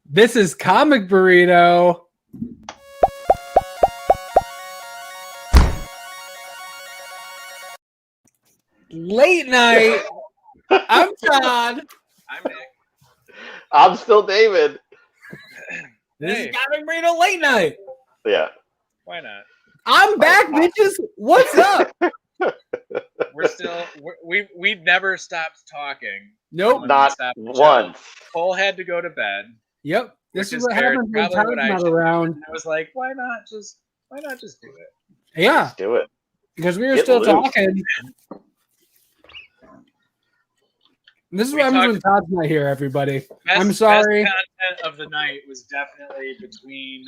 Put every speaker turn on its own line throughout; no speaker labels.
This is Comic Burrito. Late night. I'm Todd.
I'm Nick.
I'm still David.
This is Comic Burrito Late Night.
Yeah.
Why not?
I'm back, bitches. What's up?
We never stopped talking.
Nope.
Not once.
Cole had to go to bed.
Yep. This is what
fair.
happens when
Probably
Todd's not around.
I was like, why not just do it?
Yeah.
Let's do it.
Because we were
Get
still
loose.
talking. This is what happens when Todd's not here, everybody. I'm sorry.
Best content of the night was definitely between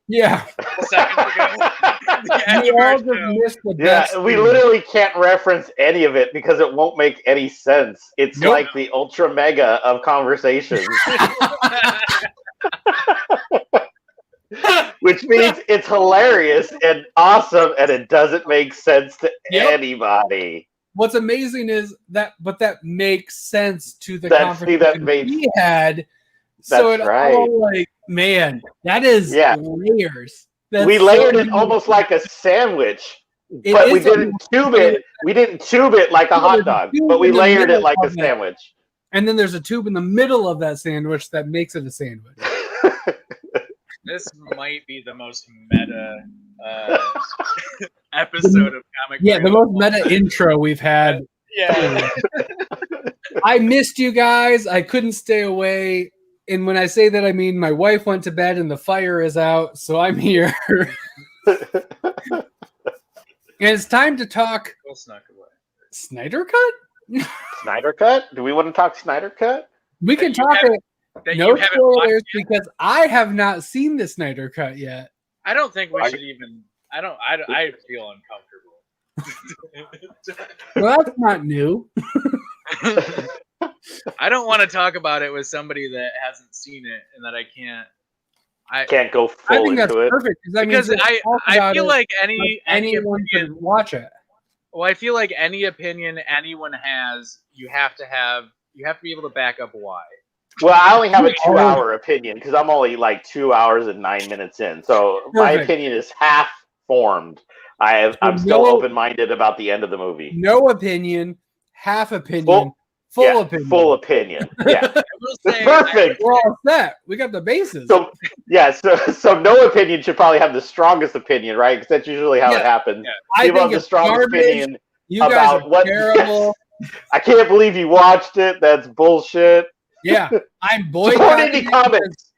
Yeah.
seconds ago.
We all just missed the best.
Yeah, we literally can't reference any of it because it won't make any sense. It's
Nope.
like the ultra mega of conversations. Which means it's hilarious and awesome and it doesn't make sense to anybody.
What's amazing is that makes sense to the
That
conversation we had. So
That's
it
right.
all like, man, that is layers. That's
We layered
so
it almost like a sandwich,
It
but we
is
didn't tube it. We didn't tube it like a hot dog, but we layered it like a sandwich.
And then there's a tube in the middle of that sandwich that makes it a sandwich.
This might be the most meta episode of Comic
Yeah, the
Burrito.
most meta intro we've had.
Yeah.
I missed you guys. I couldn't stay away. And when I say that, I mean my wife went to bed and the fire is out, so I'm here. And it's time to talk
Cole snuck away.
Snyder Cut?
Snyder Cut? Do we want to talk Snyder Cut?
We can talk it.
That
No
you haven't watched
spoilers
yet?
because I have not seen the Snyder Cut yet.
I don't think we should even. I feel uncomfortable.
Well, that's not new.
I don't want to talk about it with somebody that hasn't seen it and that I can't.
Can't go
I
full
think that's
into it.
perfect
Because I feel like any
anyone
opinion,
can watch it.
well, I feel like any opinion anyone has, you have to be able to back up why.
Well, I only have a 2-hour opinion because I'm only like 2 hours and 9 minutes in. So my
Perfect.
opinion is half formed. I'm still open-minded about the end of the movie.
No opinion, half opinion, full opinion.
Full opinion. Yeah.
I will say,
Perfect.
We're all set. We got the bases.
So no opinion should probably have the strongest opinion, right? Because that's usually how it happens.
Yeah.
I
People
think
have the
it's
strongest
garbage.
opinion.
You guys
about
are
what-
terrible.
I can't believe you watched it. That's bullshit.
Yeah, I'm
Support
boycotting
indie
it
comics.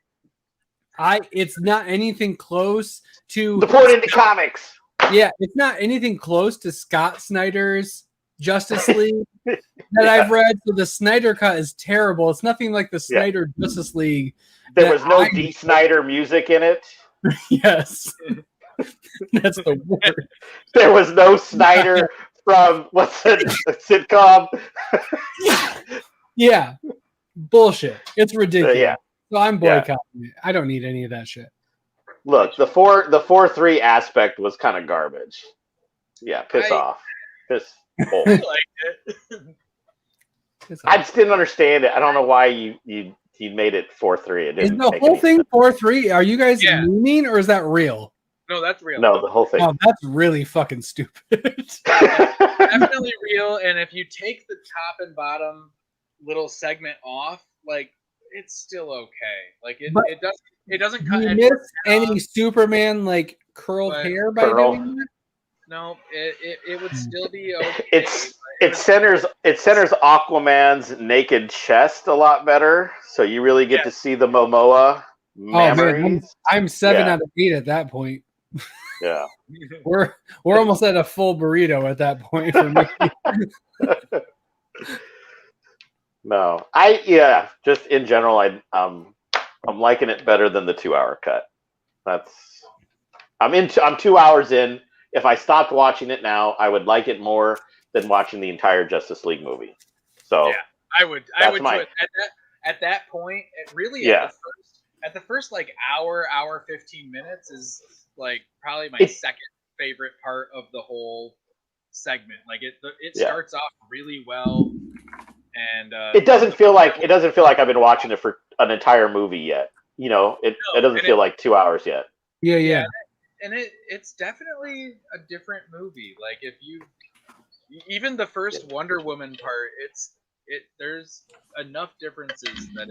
because it's not anything close to.
Support indie comics.
Yeah, it's not anything close to Scott Snyder's Justice League that I've read. So the Snyder Cut is terrible. It's nothing like the Snyder Justice League.
There was no D. Snyder music in it.
Yes, that's the word.
There was no Snyder from what's it, a sitcom.
Yeah, bullshit. It's ridiculous.
Yeah.
So I'm boycotting it. I don't need any of that shit.
Look, the 4-3 aspect was kind of garbage. Yeah, piss off. Piss off.
I liked it.
I just didn't understand it. I don't know why you made it 4-3. It
Is
didn't
the
make
whole
any
thing
sense.
4-3? Are you guys
Yeah.
memeing or is that real?
No, that's real.
No, the whole thing.
Oh, that's really fucking stupid.
Definitely real. And if you take the top and bottom little segment off, like it's still okay. Like it doesn't cut
Do you
any
miss
off.
any Superman like curled
But-
hair by doing that?
No, it would still be okay.
It centers Aquaman's naked chest a lot better, so you really get to see the Momoa
Man,
memories.
I'm 7
Yeah.
out of 8 at that point.
Yeah.
We're almost at a full burrito at that point for me.
No, just in general, I'm liking it better than the 2-hour cut. I'm 2 hours in. If I stopped watching it now, I would like it more than watching the entire Justice League movie. So
Yeah, I would
That's
do it at that point. It really at the first like hour 15 minutes is like probably my second favorite part of the whole segment. Like it starts off really well, and
it doesn't feel like I've been watching it for an entire movie yet. it doesn't feel like 2 hours yet.
Yeah.
And it's definitely a different movie. Like even the first Wonder Woman part, there's enough differences that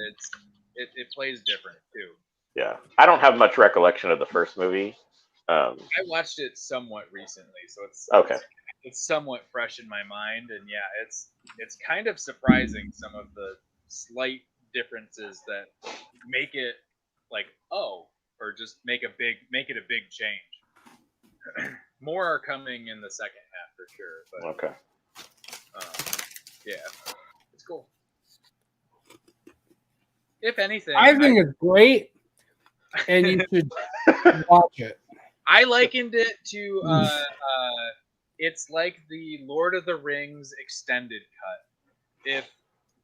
it plays different too.
Yeah, I don't have much recollection of the first movie.
I watched it somewhat recently, so it's somewhat fresh in my mind, and yeah, it's kind of surprising some of the slight differences that make it like or just make it a big change. More are coming in the second half for sure. But,
okay.
Yeah, it's cool. If anything,
I think it's great, and you should watch it.
I likened it to it's like the Lord of the Rings extended cut.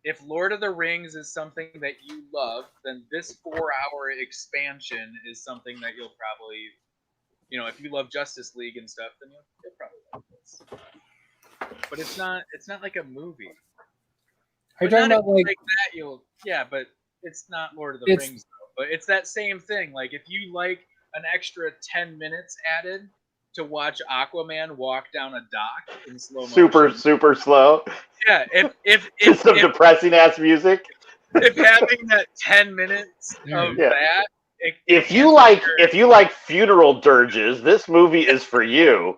If Lord of the Rings is something that you love, then this 4-hour expansion is something that you'll probably, if you love Justice League and stuff, then you'll probably like this. But it's not like a movie.
Are you talking about like
that? But it's not Lord of the Rings though. But it's that same thing. Like if you like an extra 10 minutes added to watch Aquaman walk down a dock in slow motion.
Super slow.
Yeah, if
some depressing ass music.
If having that 10 minutes of that.
If you like funeral dirges, this movie is for you.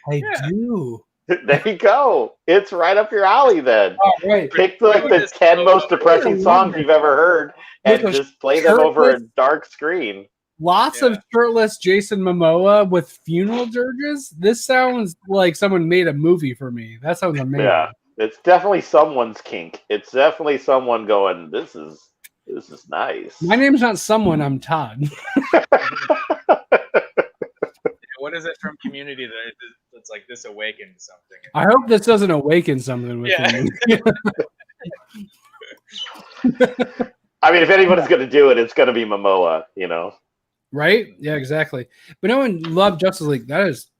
I do.
There you go. It's right up your alley then.
Oh, right.
Pick the 10 most depressing songs you've ever heard and just play them over a dark screen.
Lots of shirtless Jason Momoa with funeral dirges. This sounds like someone made a movie for me. That sounds amazing.
Yeah, it's definitely someone's kink. It's definitely someone going, this is nice.
My name's not someone, I'm Todd.
What is it from Community that's like this awakened something?
I hope this doesn't awaken something with me.
I mean, if anybody's going to do it, it's going to be Momoa,
Right? Yeah, exactly. But no one loved Justice League. That is...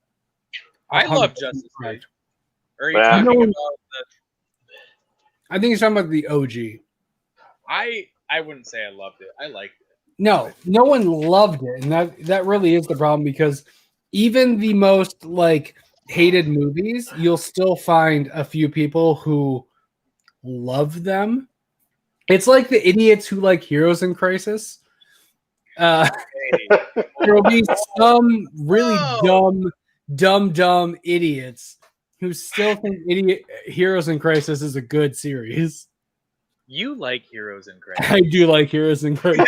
I love Justice League. Are you
talking
about
I think he's talking about the OG.
I wouldn't say I loved it. I liked it.
No one loved it. And that really is the problem, because even the most hated movies, you'll still find a few people who love them. It's like the idiots who like Heroes in Crisis. There will be some really dumb idiots who still think Heroes in Crisis is a good series.
You like Heroes in Crisis.
I do like Heroes in Crisis.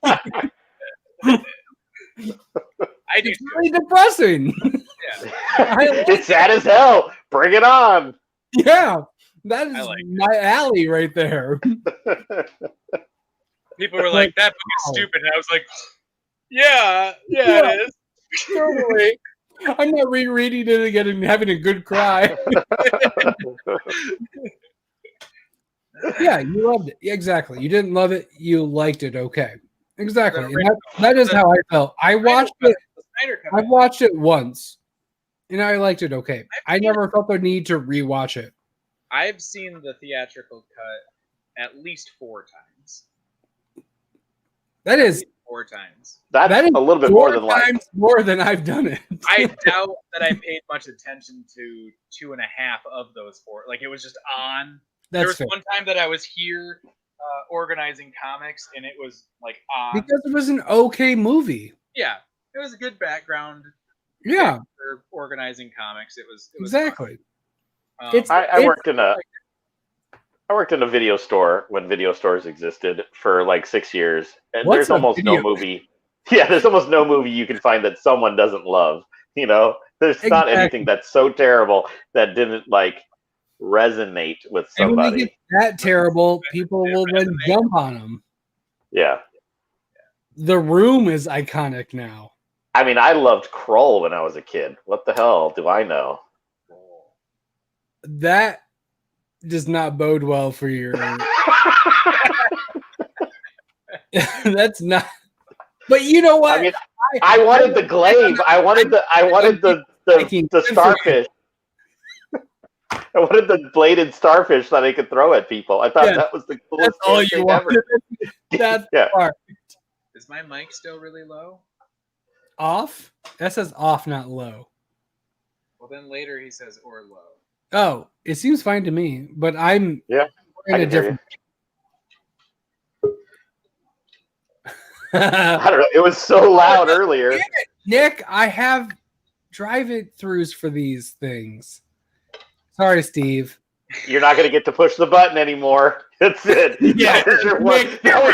I do.
It's really depressing.
Yeah.
It's sad as hell. Bring it on.
Yeah, that is my alley right there.
People were like, that book is stupid. And I was like, yeah, it is.
Totally. I'm not rereading it again and having a good cry. Yeah, you loved it. Exactly. You didn't love it. You liked it. Okay. Exactly. And that is how I felt. I watched it once, and I liked it. Okay. I never felt the need to rewatch it.
I've seen the theatrical cut at least 4 times.
That is
4 times.
That's a little bit more than
more than I've done it.
I doubt that I paid much attention to 2.5 of those 4. Like it was just on. There was one time that I was here organizing comics, and it was like on
because it was an okay movie.
Yeah, it was a good background.
Yeah,
for organizing comics, it was
exactly.
I worked in a video store when video stores existed for like 6 years, and there's almost no movie. Yeah, there's almost no movie you can find that someone doesn't love. There's not anything that's so terrible that didn't resonate with somebody.
And when they get that terrible, people will then jump on them.
Yeah.
The Room is iconic now.
I mean, I loved Krull when I was a kid. What the hell do I know?
That does not bode well for your... That's not... But you know what?
I mean, I wanted the glaive. I wanted the starfish. I wanted the bladed starfish that I could throw at people. I thought that was the coolest
thing ever. That's the part.
Is my mic still really low?
Off? That says off, not low.
Well, then later he says or low.
Oh, it seems fine to me, but I'm
in a different.
I
don't know. It was so loud earlier.
Nick, I have drive-throughs for these things. Sorry, Steve.
You're not going to get to push the button anymore. That's it.
Yeah,
that was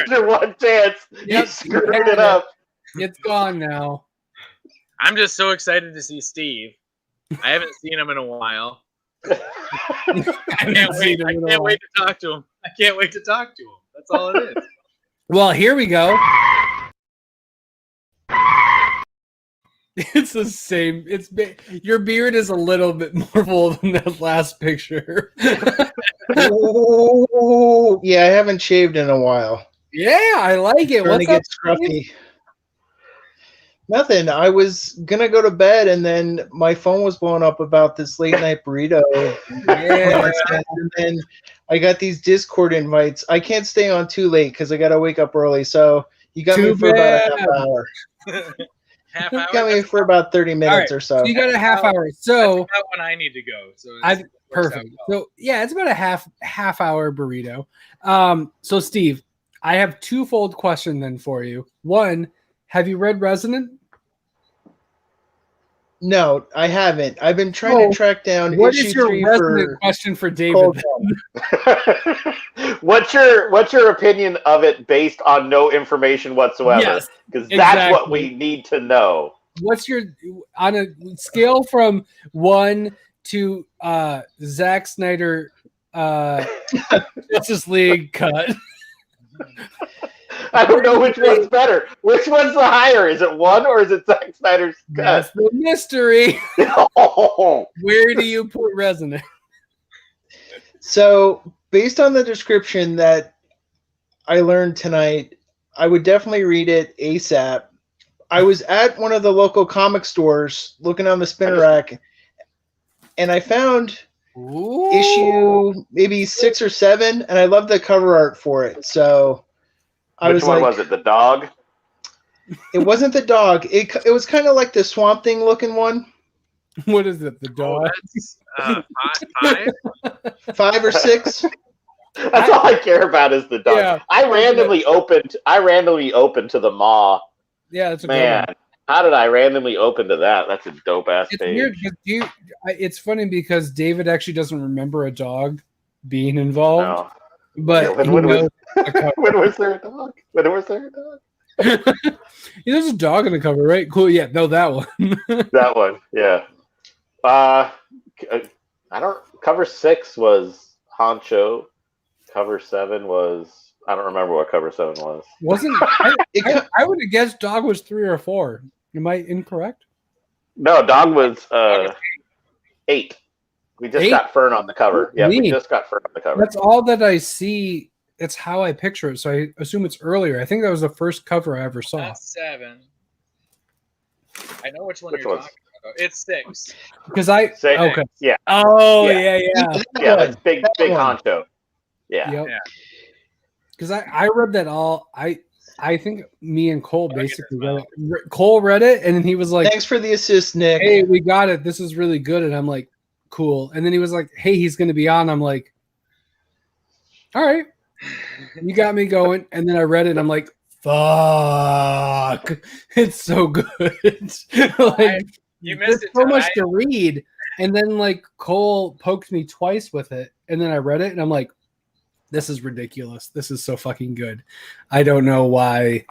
your one chance. Yep, you screwed it up.
It's gone now.
I'm just so excited to see Steve. I haven't seen him in a while. I can't wait to talk to him. I can't wait to talk to him. That's all it is.
Well, here we go. It's the same. Your beard is a little bit more full than that last picture.
Oh, yeah, I haven't shaved in a while.
Yeah, I like it.
What's up, scruffy? Nothing. I was gonna go to bed, and then my phone was blowing up about this late night burrito. And then I got these Discord invites. I can't stay on too late because I gotta wake up early. So you got me for about a half hour.
Half hour.
Got me for about 30 minutes or so.
You got a half hour. So
that's about when I need to go. So
perfect. So yeah, it's about a half hour burrito. So Steve, I have twofold question then for you. One, have you read Resonant?
No, I haven't. I've been trying to track down.
What is your Resonant question for David?
What's your opinion of it based on no information whatsoever?
Yes,
because that's what we need to know.
What's your on a scale from 1 to Zack Snyder Justice League cut?
I don't know which one's better. Which one's the higher? Is it 1 or is it Zack Snyder's cut?
That's the mystery.
Oh.
Where do you put Resonant?
So, based on the description that I learned tonight, I would definitely read it ASAP. I was at one of the local comic stores looking on the spinner rack, and I found issue maybe 6 or 7, and I love the cover art for it. So
which one was it? The dog?
It wasn't the dog. It was kind of like the Swamp Thing looking one.
What is it? The dog?
Oh, that's 5?
5 or 6.
That's all I care about is the dog. Yeah. I randomly opened to the Maw.
Yeah, that's a
man. Good one. How did I randomly open to that? That's a dope ass page.
Weird, it's funny because David actually doesn't remember a dog being involved. No. But
when was there a dog? When was there a dog?
There's a dog in the cover, right? Cool. Yeah, no, that one.
That one, yeah. I don't. Cover 6 was Honcho. Cover 7 was. I don't remember what cover 7 was.
Wasn't I would have guessed dog was 3 or 4. Am I incorrect?
No, dog was 8. We just got Fern on the cover. Yeah, we just got Fern on the cover.
That's all that I see. It's how I picture it, so I assume it's earlier. I think that was the first cover I ever saw.
That's 7. I know which one you're talking about. It's 6.
Because okay.
Yeah.
Oh yeah.
Yeah, that's big Honcho. Yeah.
Yep. Yeah. Because I read that all. I think me and Cole basically read it. Cole read it, and then he was like,
"Thanks for the assist, Nick.
Hey, we got it. This is really good." And I'm like, "Cool." And then he was like, "Hey, he's going to be on." I'm like, "All right, you got me going." And then I read it, and I'm like, "Fuck, it's so good." Like,
you missed it.
So much to read. And then like Cole poked me twice with it, and then I read it, and I'm like, this is ridiculous. This is so fucking good. I don't know why.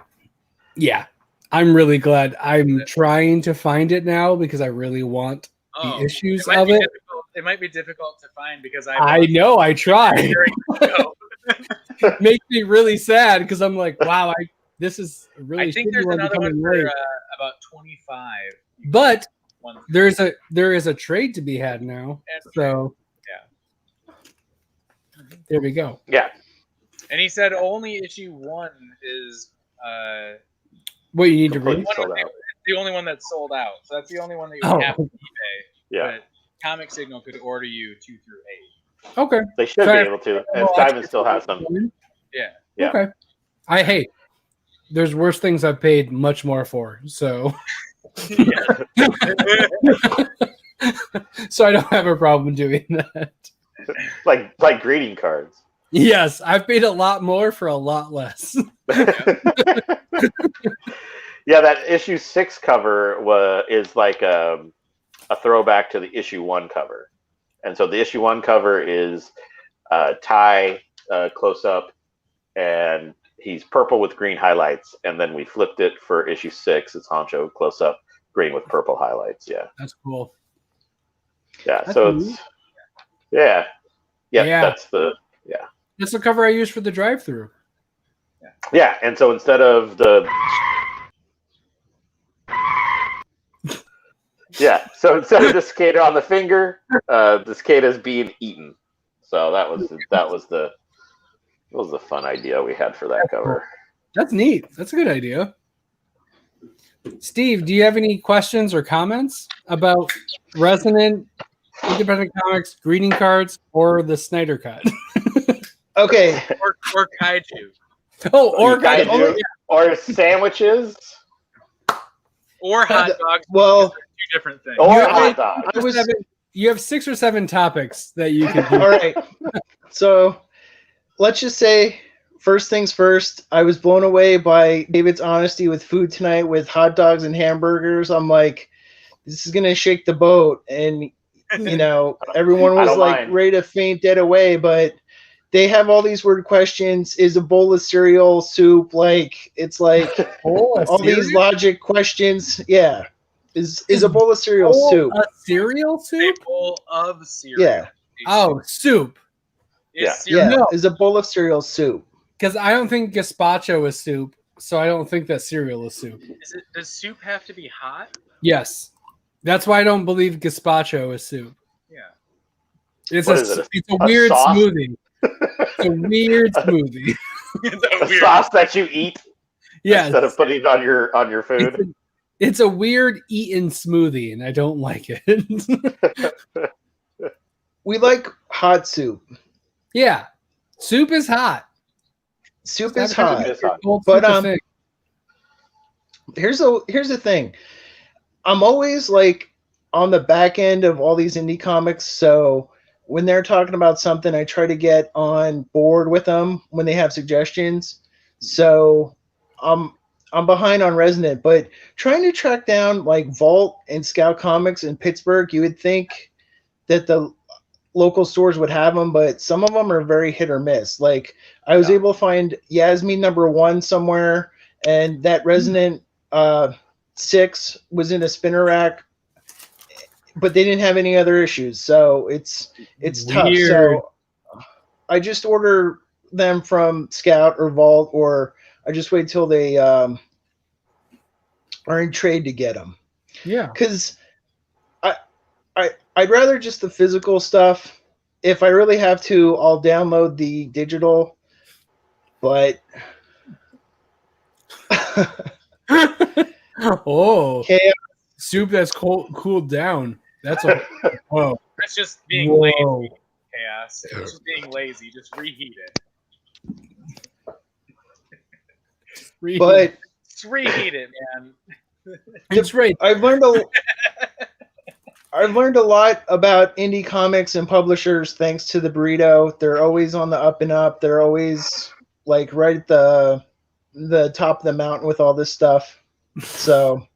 Yeah, I'm really glad. I'm trying to find it now because I really want the issues of it.
It might be difficult to find because
I know. I tried. It makes me really sad because I'm like, wow, this is really.
I think there's another one for about 25.
But there is a trade to be had now. So. There we go.
Yeah.
And he said only issue 1 is
what you need to read.
The only one that's sold out. So that's the only one that you have on eBay.
Yeah.
But Comic Signal could order you 2 through 8.
Okay.
They should be able to. And Simon still has them.
Yeah.
Yeah.
Okay. there's worse things I've paid much more for. So, so I don't have a problem doing that.
Like greeting cards.
Yes, I've paid a lot more for a lot less.
Yeah, that issue 6 cover is like a throwback to the issue 1 cover, and so the issue 1 cover is Ty close up, and he's purple with green highlights, and then we flipped it for issue 6. It's Honcho close up, green with purple highlights. Yeah,
that's cool.
Yeah,
that's
so
neat.
it's yeah. That's the
That's the cover I use for the drive-through.
Yeah, and so instead of the so instead of the cicada on the finger, the cicada is being eaten. So that was the fun idea we had for that cover.
That's neat. That's a good idea. Steve, do you have any questions or comments about Resonant, Independent Comics, greeting cards, or the Snyder Cut?
Okay.
Or kaiju.
Oh, or
kaiju, or sandwiches,
or hot dogs.
Well,
two different things.
Or hot dogs.
You have 6 or 7 topics that you can do.
All right. So let's just say, first things first, I was blown away by David's honesty with food tonight with hot dogs and hamburgers. I'm like, this is going to shake the boat. And, everyone was like ready to faint dead away, but they have all these weird questions. Is a bowl of cereal soup? Like, it's like all these logic questions. Yeah. Is a bowl of cereal soup?
A cereal soup?
A bowl of cereal.
Yeah.
Oh, soup.
Yeah.
No. Is a bowl of cereal soup?
Because I don't think gazpacho is soup, so I don't think that cereal is soup.
Does soup have to be hot?
Yes. That's why I don't believe gazpacho is soup.
Yeah.
It's a weird smoothie. It's a weird smoothie.
A sauce that you eat instead of putting it on your food.
It's a weird eaten smoothie, and I don't like it.
We like hot soup.
Yeah. Soup is hot.
Soup is hot. But here's the thing. I'm always like on the back end of all these indie comics, so when they're talking about something, I try to get on board with them when they have suggestions. So I'm behind on Resonant, but trying to track down like Vault and Scout Comics in Pittsburgh, you would think that the local stores would have them, but some of them are very hit or miss. Like I was able to find Yasmin #1 somewhere, and that Resonant 6 was in a spinner rack, but they didn't have any other issues, so it's tough. So I just order them from Scout or Vault, or I just wait till they are in trade to get them.
Yeah,
because I'd rather just the physical stuff. If I really have to, I'll download the digital. But soup
that's cooled down. That's a whoa.
That's just being lazy. Chaos. It's just being lazy. Just reheat it.
But
just reheat it, man.
It's right.
I've learned a lot about indie comics and publishers thanks to the Burrito. They're always on the up and up. They're always like right at the top of the mountain with all this stuff. So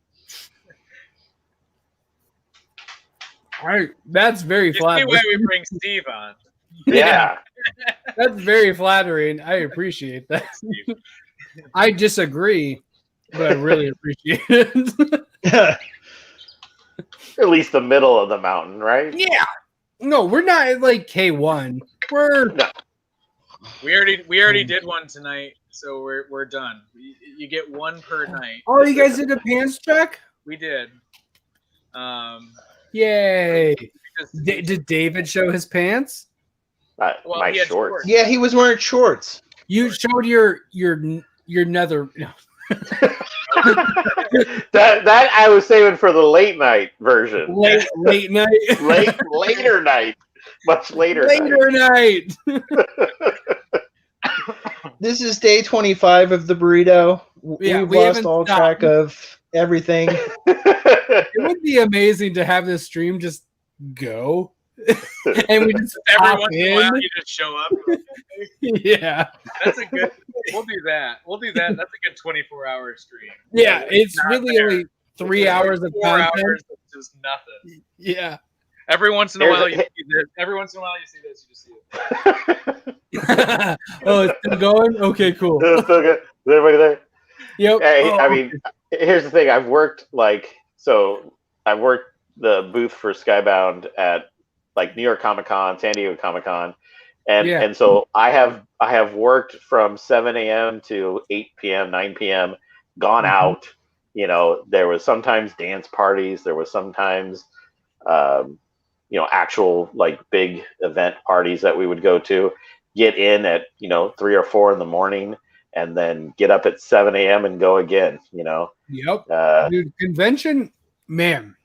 that's very flattering.
Why we bring Steve on.
Yeah.
That's very flattering. I appreciate that. I disagree, but I really appreciate it.
At least the middle of the mountain, right?
Yeah. No, we're not at like K1.
We already did one tonight, so we're done. You get one per night.
Oh, you guys did a pants check?
We did.
Yay! Did David show his pants?
My shorts.
Yeah, he was wearing shorts.
You showed your nether. No.
that I was saving for the late night version.
Late night.
Later night. Much later.
Later night.
This is day 25 of the Burrito. we've lost all track of everything.
It would be amazing to have this stream just go. And we just
every once in a while you just show up.
Yeah.
That's a good. We'll do that. That's a good 24-hour stream.
Yeah, it's really only 3 hours of
4
content.
hours of just nothing.
Yeah.
Every once in a while you see this. Every once in a while you see this. You just see it.
Oh, it's still going? Okay, cool.
It's still good. Is everybody there?
Yep.
Hey, I mean, here's the thing. I've worked the booth for Skybound at like New York Comic Con, San Diego Comic Con, and so I have worked from 7 a.m. to 8 p.m., 9 p.m. Gone out. You know, there was sometimes dance parties. There was sometimes, actual like big event parties that we would go to. Get in at 3 or 4 in the morning, and then get up at 7 a.m. and go again.
Yep. Dude, convention, man.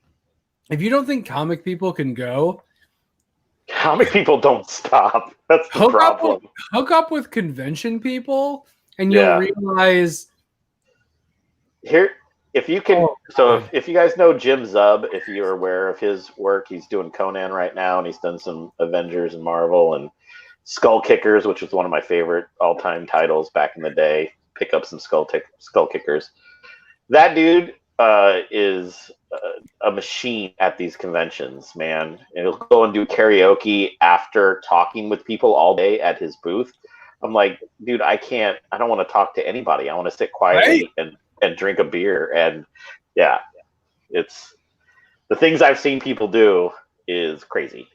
If you don't think comic people can go,
comic people don't stop. That's the problem.
Hook up with convention people, and you'll realize.
Here, if you can, if you guys know Jim Zub, if you're aware of his work, he's doing Conan right now, and he's done some Avengers and Marvel and Skull Kickers, which was one of my favorite all-time titles back in the day. Pick up some Skull Kickers. That dude is a machine at these conventions, man. And he'll go and do karaoke after talking with people all day at his booth. I'm like, dude, I don't want to talk to anybody. I want to sit quietly and drink a beer. And yeah, it's the things I've seen people do is crazy.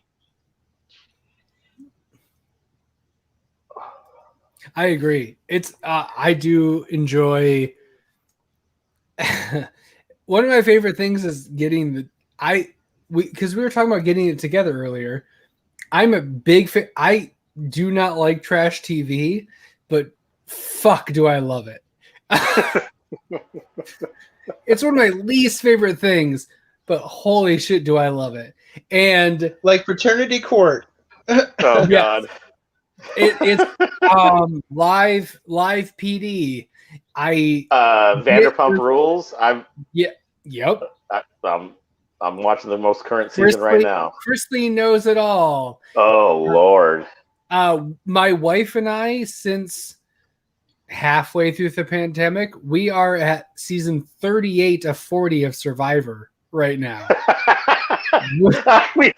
I agree. It's I do enjoy. One of my favorite things is getting because we were talking about getting it together earlier. I'm a big fan. I do not like trash TV, but fuck, do I love it. It's one of my least favorite things, but holy shit, do I love it. And
like Fraternity Court.
Oh God.
It's live PD.
Vanderpump Rules.
Yep.
I'm watching the most current season right now.
Chrisley knows it all.
Oh Lord.
My wife and I, since halfway through the pandemic, we are at season 38 of 40 of Survivor right now.
we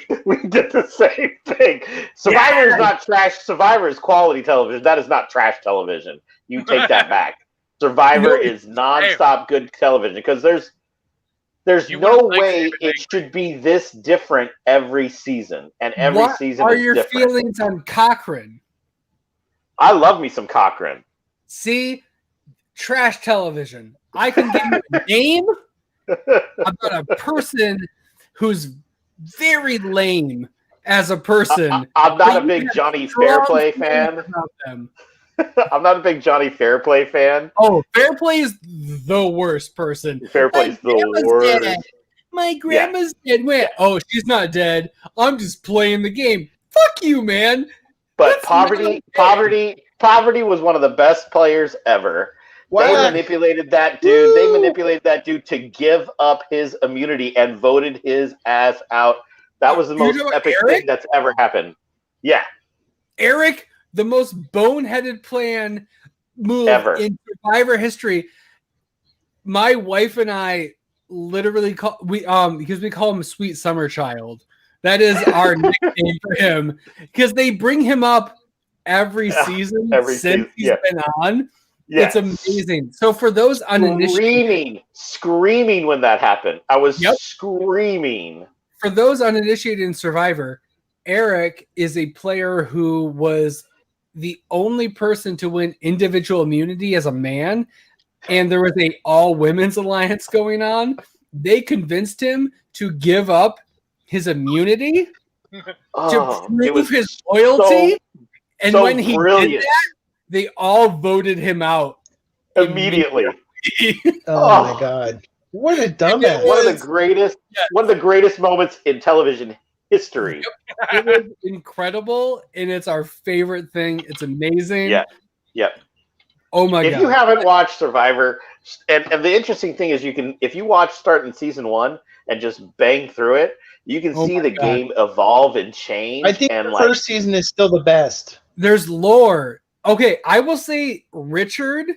did the same thing. Survivor is not trash. Survivor is quality television. That is not trash television. You take that back. Survivor is nonstop good television because there's no way it should be this different every season, and every season
are
is
your
different.
Feelings on Cochran?
I love me some Cochran.
See, trash television. I can give you a name about a person who's very lame as a person.
I'm not a big Johnny Fairplay fan. I'm not a big Johnny Fairplay fan.
Oh, Fairplay is the worst person.
Fairplay's the worst.
Dead. My grandma's dead. Wait, oh, she's not dead. I'm just playing the game. Fuck you, man.
But Poverty was one of the best players ever. Wow. They manipulated that dude. They manipulated that dude to give up his immunity and voted his ass out. That was the most epic thing that's ever happened. Yeah.
Eric, the most boneheaded plan move ever in Survivor history. My wife and I literally because we call him Sweet Summer Child. That is our nickname for him because they bring him up every season since he's been on. Yes. It's amazing. So for those uninitiated,
screaming when that happened. I was screaming.
For those uninitiated in Survivor, Eric is a player who was the only person to win individual immunity as a man, and there was a all women's alliance going on. They convinced him to give up his immunity to prove his loyalty. And when he did that, they all voted him out
immediately.
Oh my God. What a dumbass.
One of the greatest moments in television history.
It was incredible, and it's our favorite thing. It's amazing.
Yeah.
Oh my god!
If you haven't watched Survivor, and the interesting thing is, if you watch starting season 1 and just bang through it, you can see the game evolve and change.
I think the first season is still the best.
There's lore. Okay, I will say Richard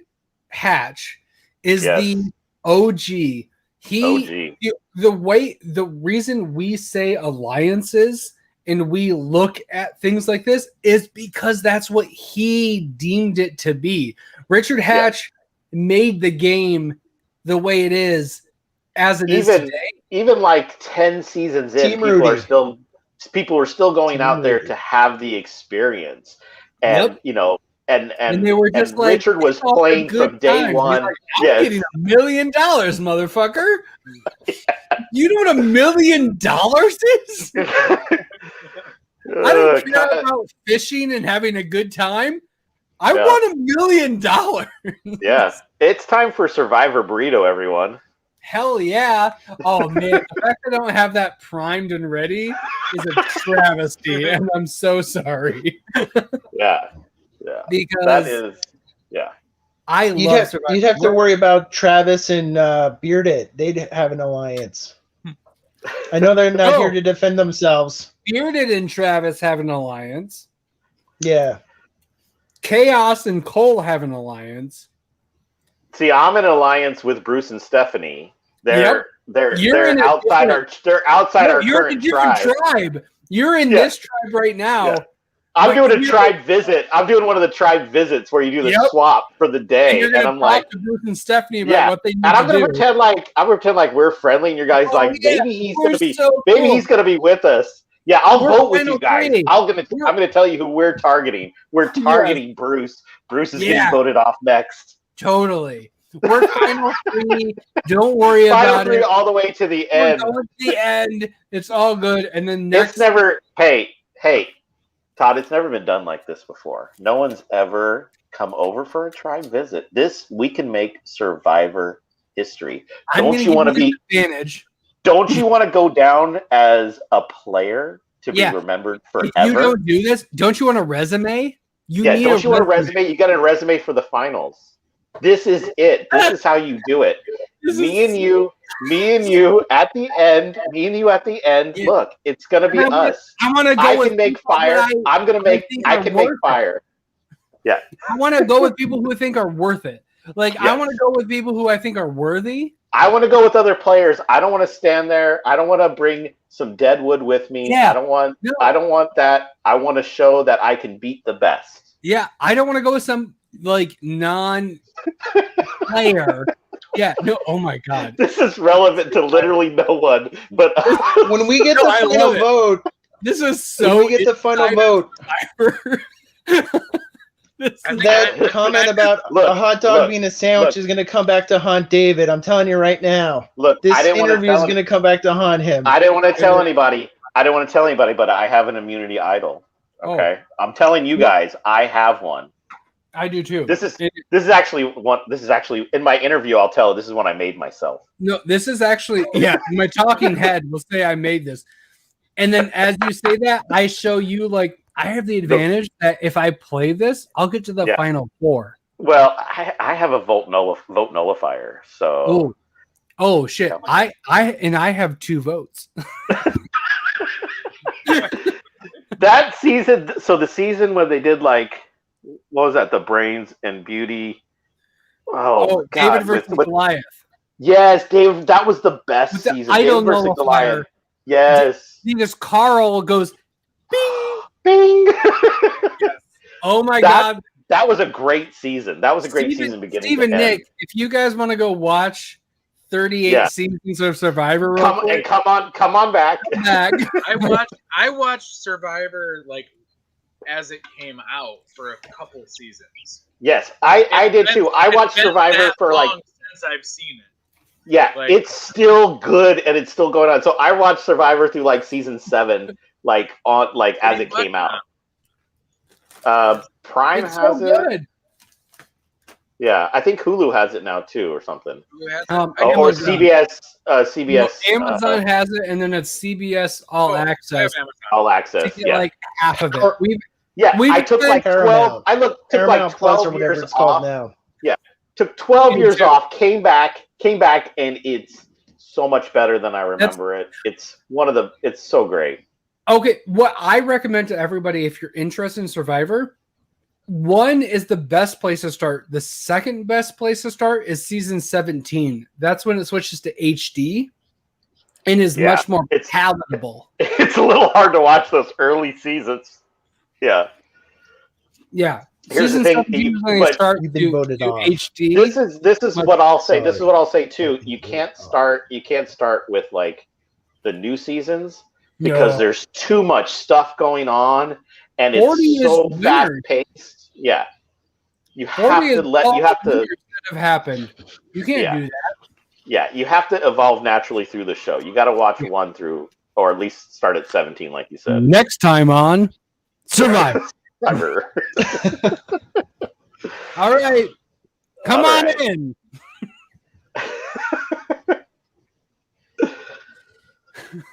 Hatch is the OG. The reason we say alliances and we look at things like this is because that's what he deemed it to be. Richard Hatch made the game the way it is as it is today.
Even like 10 seasons in, people are still going out there to have the experience. And and
they were just like,
Richard was playing from day one.
Like, I'm getting $1 million, motherfucker. You know what $1 million is? I don't care about fishing and having a good time. I won $1 million.
Yeah, it's time for Survivor Burrito, everyone.
Hell yeah. Oh, man. The fact I don't have that primed and ready is a travesty, and I'm so sorry.
Yeah.
Because
that is,
You'd have to worry about Travis and Bearded. They'd have an alliance. I know they're not here to defend themselves.
Bearded and Travis have an alliance.
Yeah.
Chaos and Cole have an alliance.
See, I'm in an alliance with Bruce and Stephanie. They're outside our current tribe.
You're in this tribe right now.
Yeah. I'm doing a tribe visit. I'm doing one of the tribe visits where you do the swap for the day, and I'm like,
to Bruce and Stephanie about what they need
and I'm
gonna
pretend like we're friendly, and your guys maybe he's gonna be with us. Yeah, I'll vote with you guys. I'm gonna tell you who we're targeting. We're targeting Bruce. Bruce is getting voted off next.
Totally. We're final 3. Don't worry about it.
All the way to the end.
We're going to the end. It's all good. And then next.
It's never. Hey, Todd. It's never been done like this before. No one's ever come over for a tribe visit. We can make Survivor history. Don't you want to be
advantage?
Don't you want to go down as a player to be remembered forever?
If you don't do this, don't you want a resume?
You want a resume? You got a resume for the finals. This is it. This is how you do it. Me and you at the end. Yeah. Look, it's gonna be us.
I want to go.
I can make fire. I can make fire. Yeah.
I want to go with people who think are worth it. I want to go with people who I think are worthy.
I want to go with other players. I don't want to stand there. I don't want to bring some dead wood with me.
Yeah.
I don't want that. I want to show that I can beat the best.
Yeah. I don't want to go with some non-player. Yeah. No. Oh my God.
This is relevant to literally no one. But
when we get the final vote,
this is so.
When we get the final vote. That comment about a hot dog being a sandwich is going to come back to haunt David. I'm telling you right now.
Look,
this interview is going to come back to haunt him.
I didn't want to tell anybody. But I have an immunity idol. Okay, I'm telling you guys, I have one.
I do too.
This is actually in my interview. I'll tell. This is one I made myself.
No, this is actually my talking head will say I made this, and then as you say that, I show you I have the advantage that if I play this, I'll get to the final 4.
Well, I have a vote nullifier. So
oh shit! I have 2 votes.
That season. So the season where they did what was that? The Brains and Beauty. Oh God,
David versus Goliath.
Yes, Dave. That was the best season. David versus Goliath. Yes.
Because Carl goes, bing,
bing.
Yes. Oh my God.
That was a great season. That was a great season beginning.
Steve and Nick, if you guys want to go watch 38 seasons of Survivor,
come on back.
I watched Survivor as it came out for a couple seasons.
Yes, I did too. I watched Survivor for
since I've seen it.
Yeah, it's still good and it's still going on. So I watched Survivor through season 7, as it came out. Prime has it. Yeah, I think Hulu has it now too, or something. Or CBS. CBS.
Amazon has it, and then it's CBS All Access.
All Access. Yeah,
half of it.
I took 12. I took 12 years
or whatever it's called now.
Yeah. Took 12 years off, came back, and it's so much better than I remember it. It's so great.
Okay, what I recommend to everybody if you're interested in Survivor, 1 is the best place to start. The second best place to start is season 17. That's when it switches to HD and is much more palatable.
It's a little hard to watch those early seasons. Yeah.
Yeah.
Here's
season
the thing,
17 is when they start
you've been voted off.
HD.
This is what I'll say. This is what I'll say too. You can't start with like the new seasons because there's too much stuff going on and it's so fast paced. Yeah. You have to
have happened. You can't do that.
Yeah, you have to evolve naturally through the show. You got to watch 1 through, or at least start at 17, like you said.
Next time on Survivor. All right. Come on in.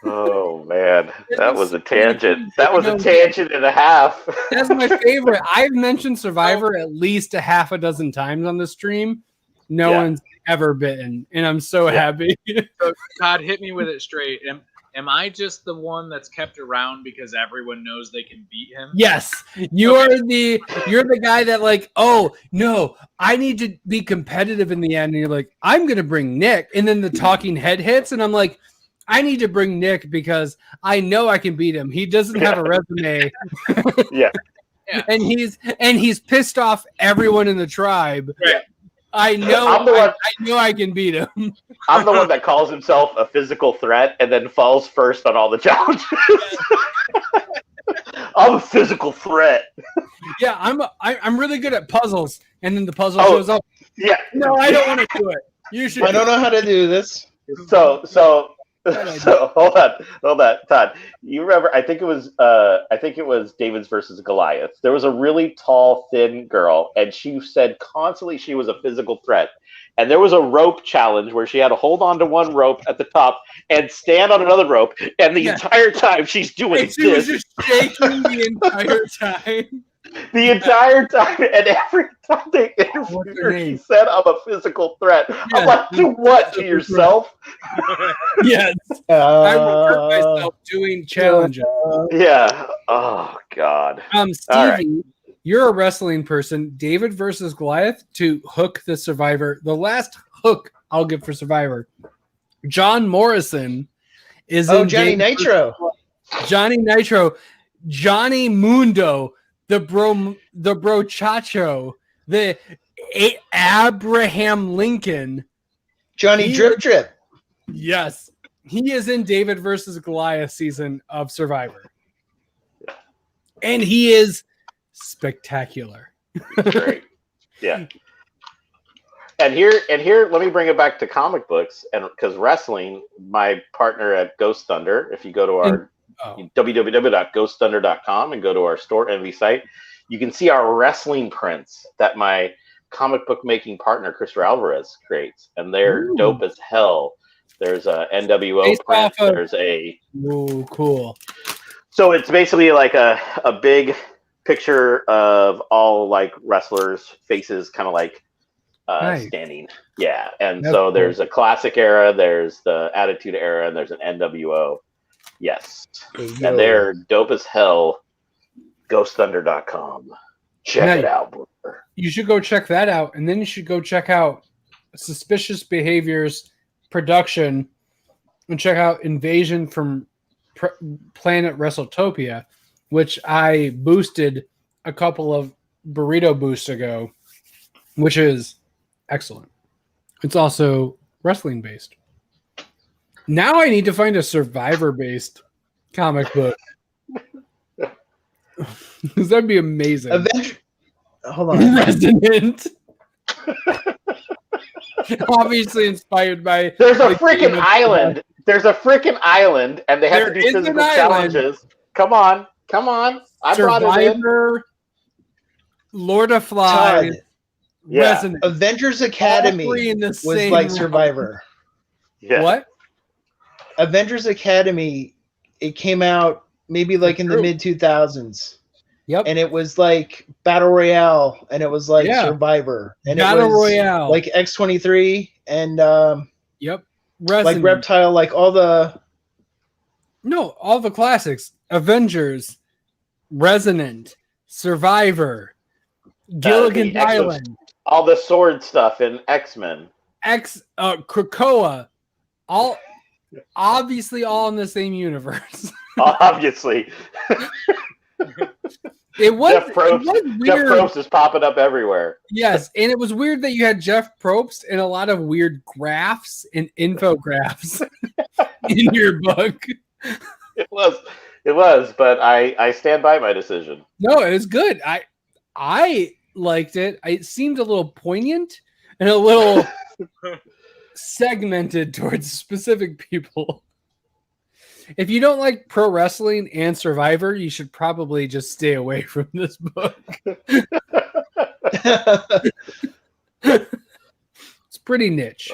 Oh man, that was a tangent. That was a tangent and a half.
That's my favorite. I've mentioned Survivor at least a half a dozen times on the stream. No one's ever bitten, and I'm so happy.
So Todd, hit me with it straight. Am I just the one that's kept around because everyone knows they can beat him?
Yes, you're the guy that like, oh no, I need to be competitive in the end, and you're like, I'm gonna bring Nick, and then the talking head hits, and I'm like, I need to bring Nick because I know I can beat him. He doesn't have a resume.
Yeah.
And he's pissed off everyone in the tribe.
Yeah.
I know I can beat him.
I'm the one that calls himself a physical threat and then falls first on all the challenges. I'm a physical threat.
Yeah, I'm really good at puzzles, and then the puzzle shows up.
Yeah.
No, I don't want to do it. You should.
I don't know how to do this.
So hold on, Todd. You remember? I think it was David's versus Goliath. There was a really tall, thin girl, and she said constantly she was a physical threat. And there was a rope challenge where she had to hold on to one rope at the top and stand on another rope, and the entire time she's doing this.
She was just shaking the entire time.
The entire time, and every time they interviewed her, she said, "I'm a physical threat." Yes. I'm like, to what? To yourself?
Yes. I hurt myself doing challenges.
Yeah. Oh God.
Stevie, you're a wrestling person. David versus Goliath to hook the Survivor. The last hook I'll give for Survivor. John Morrison is in
Johnny Nitro.
Johnny Nitro. Johnny Mundo. The Chacho, the Abraham Lincoln,
Johnny Drip.
Yes, he is in David versus Goliath season of Survivor, and he is spectacular.
Great, yeah. And here, let me bring it back to comic books, and because wrestling, my partner at Ghost Thunder. If you go to our www.ghostthunder.com and go to our store envy site, you can see our wrestling prints that my comic book making partner Christopher Alvarez creates, and they're dope as hell. There's a NWO print. There's a
cool.
So it's basically like a big picture of all like wrestlers' faces, kind of like standing. Yeah, and that's so there's a classic era, there's the Attitude Era, and there's an NWO. Yes. And they're dope as hell. GhostThunder.com. Check it out, brother.
You should go check that out. And then you should go check out Suspicious Behaviors production and check out Invasion from Planet WrestleTopia, which I boosted a couple of burrito boosts ago, which is excellent. It's also wrestling based. Now I need to find a Survivor-based comic book. Because that'd be amazing.
Hold on.
Resonant. Obviously inspired by...
There's a freaking island. There's a freaking island, and they have to do physical challenges. Come on. I brought it in.
Survivor, Lord of Flies, Resonant.
Avengers Academy was like Survivor.
Yeah.
What?
Avengers Academy, it came out maybe like in the mid-2000s.
Yep.
And it was like Battle Royale, and it was like Survivor, and
Battle
it was
Royale,
like X-23, and
yep,
like Reptile, like all the
classics: Avengers, Resonant, Survivor, Gilligan's Island,
all the sword stuff in X-Men,
Krakoa, all obviously all in the same universe.
Obviously.
It was
Jeff Probst is popping up everywhere.
Yes, and it was weird that you had Jeff Probst and a lot of weird graphs and infographics in your book.
It was, but I stand by my decision.
No, it was good. I liked it. It seemed a little poignant and a little segmented towards specific people. If you don't like pro wrestling and Survivor, you should probably just stay away from this book. It's pretty niche.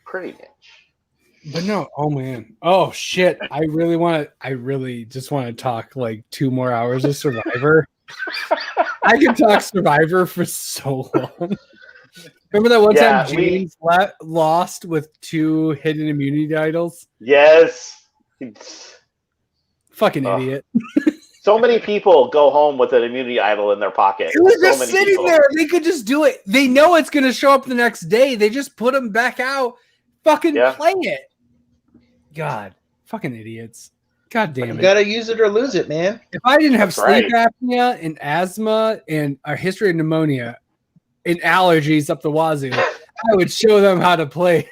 Pretty niche.
But no, oh man. Oh shit. I really just want to talk like 2 more hours of Survivor. I could talk Survivor for so long. Remember that one time James lost with 2 hidden immunity idols?
Yes.
Fucking idiot.
So many people go home with an immunity idol in their pocket.
It was just sitting there. They could just do it. They know it's going to show up the next day. They just put them back out. Fucking play it. God. Fucking idiots. God damn it.
You got to use it or lose it, man.
If I didn't have sleep apnea and asthma and a history of pneumonia and allergies up the wazoo, I would show them how to play.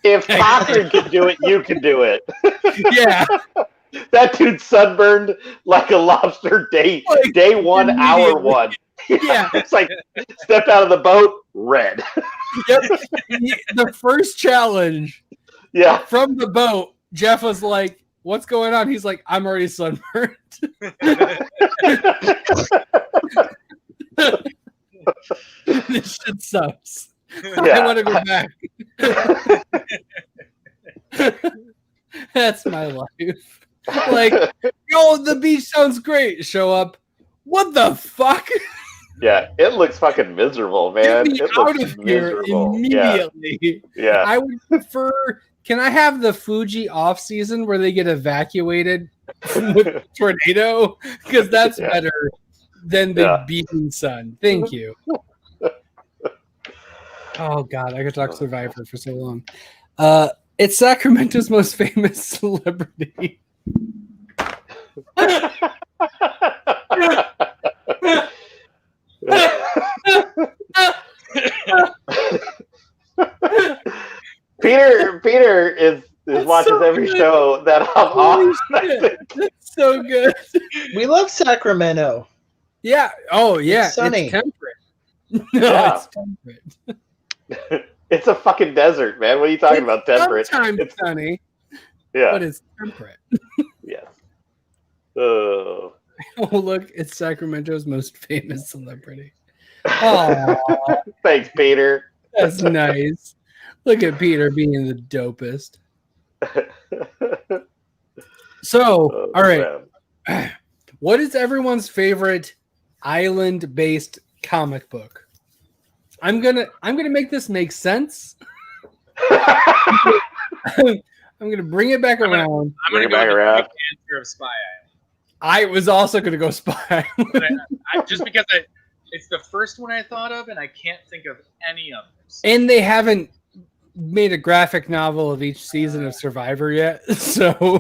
If Catherine can do it, you can do it.
Yeah.
That dude's sunburned like a lobster day 1, hour 1.
Yeah.
It's like, stepped out of the boat, red.
Yep. The first challenge from the boat, Jeff was like, what's going on? He's like, I'm already sunburned. This shit sucks. I want to go back. That's my life. Like, yo, the beach sounds great. Show up. What the fuck?
Yeah, it looks fucking miserable, man.
Get me out of here immediately.
Yeah.
I would prefer. Can I have the Fuji off season where they get evacuated with a tornado? Because that's better than the beating sun. Thank you. Oh God, I could talk Survivor for so long. It's Sacramento's most famous celebrity.
Peter is watches so every show that I'm on.
That's so good.
We love Sacramento.
Yeah. Oh yeah.
It's sunny.
It's temperate. No, it's temperate.
It's a fucking desert, man. What are you talking about? Temperate.
Sometimes sunny.
Yeah.
But it's temperate.
Yes. Oh,
look, it's Sacramento's most famous celebrity. Oh,
thanks, Peter.
That's nice. Look at Peter being the dopest. So, all right. Man. What is everyone's favorite island-based comic book? I'm gonna make this make sense. I'm gonna bring it back around.
I'm gonna go with the answer of Spy Island.
I was also gonna go Spy Island.
Just because it's the first one I thought of, and I can't think of any others.
And they haven't made a graphic novel of each season of Survivor yet, so.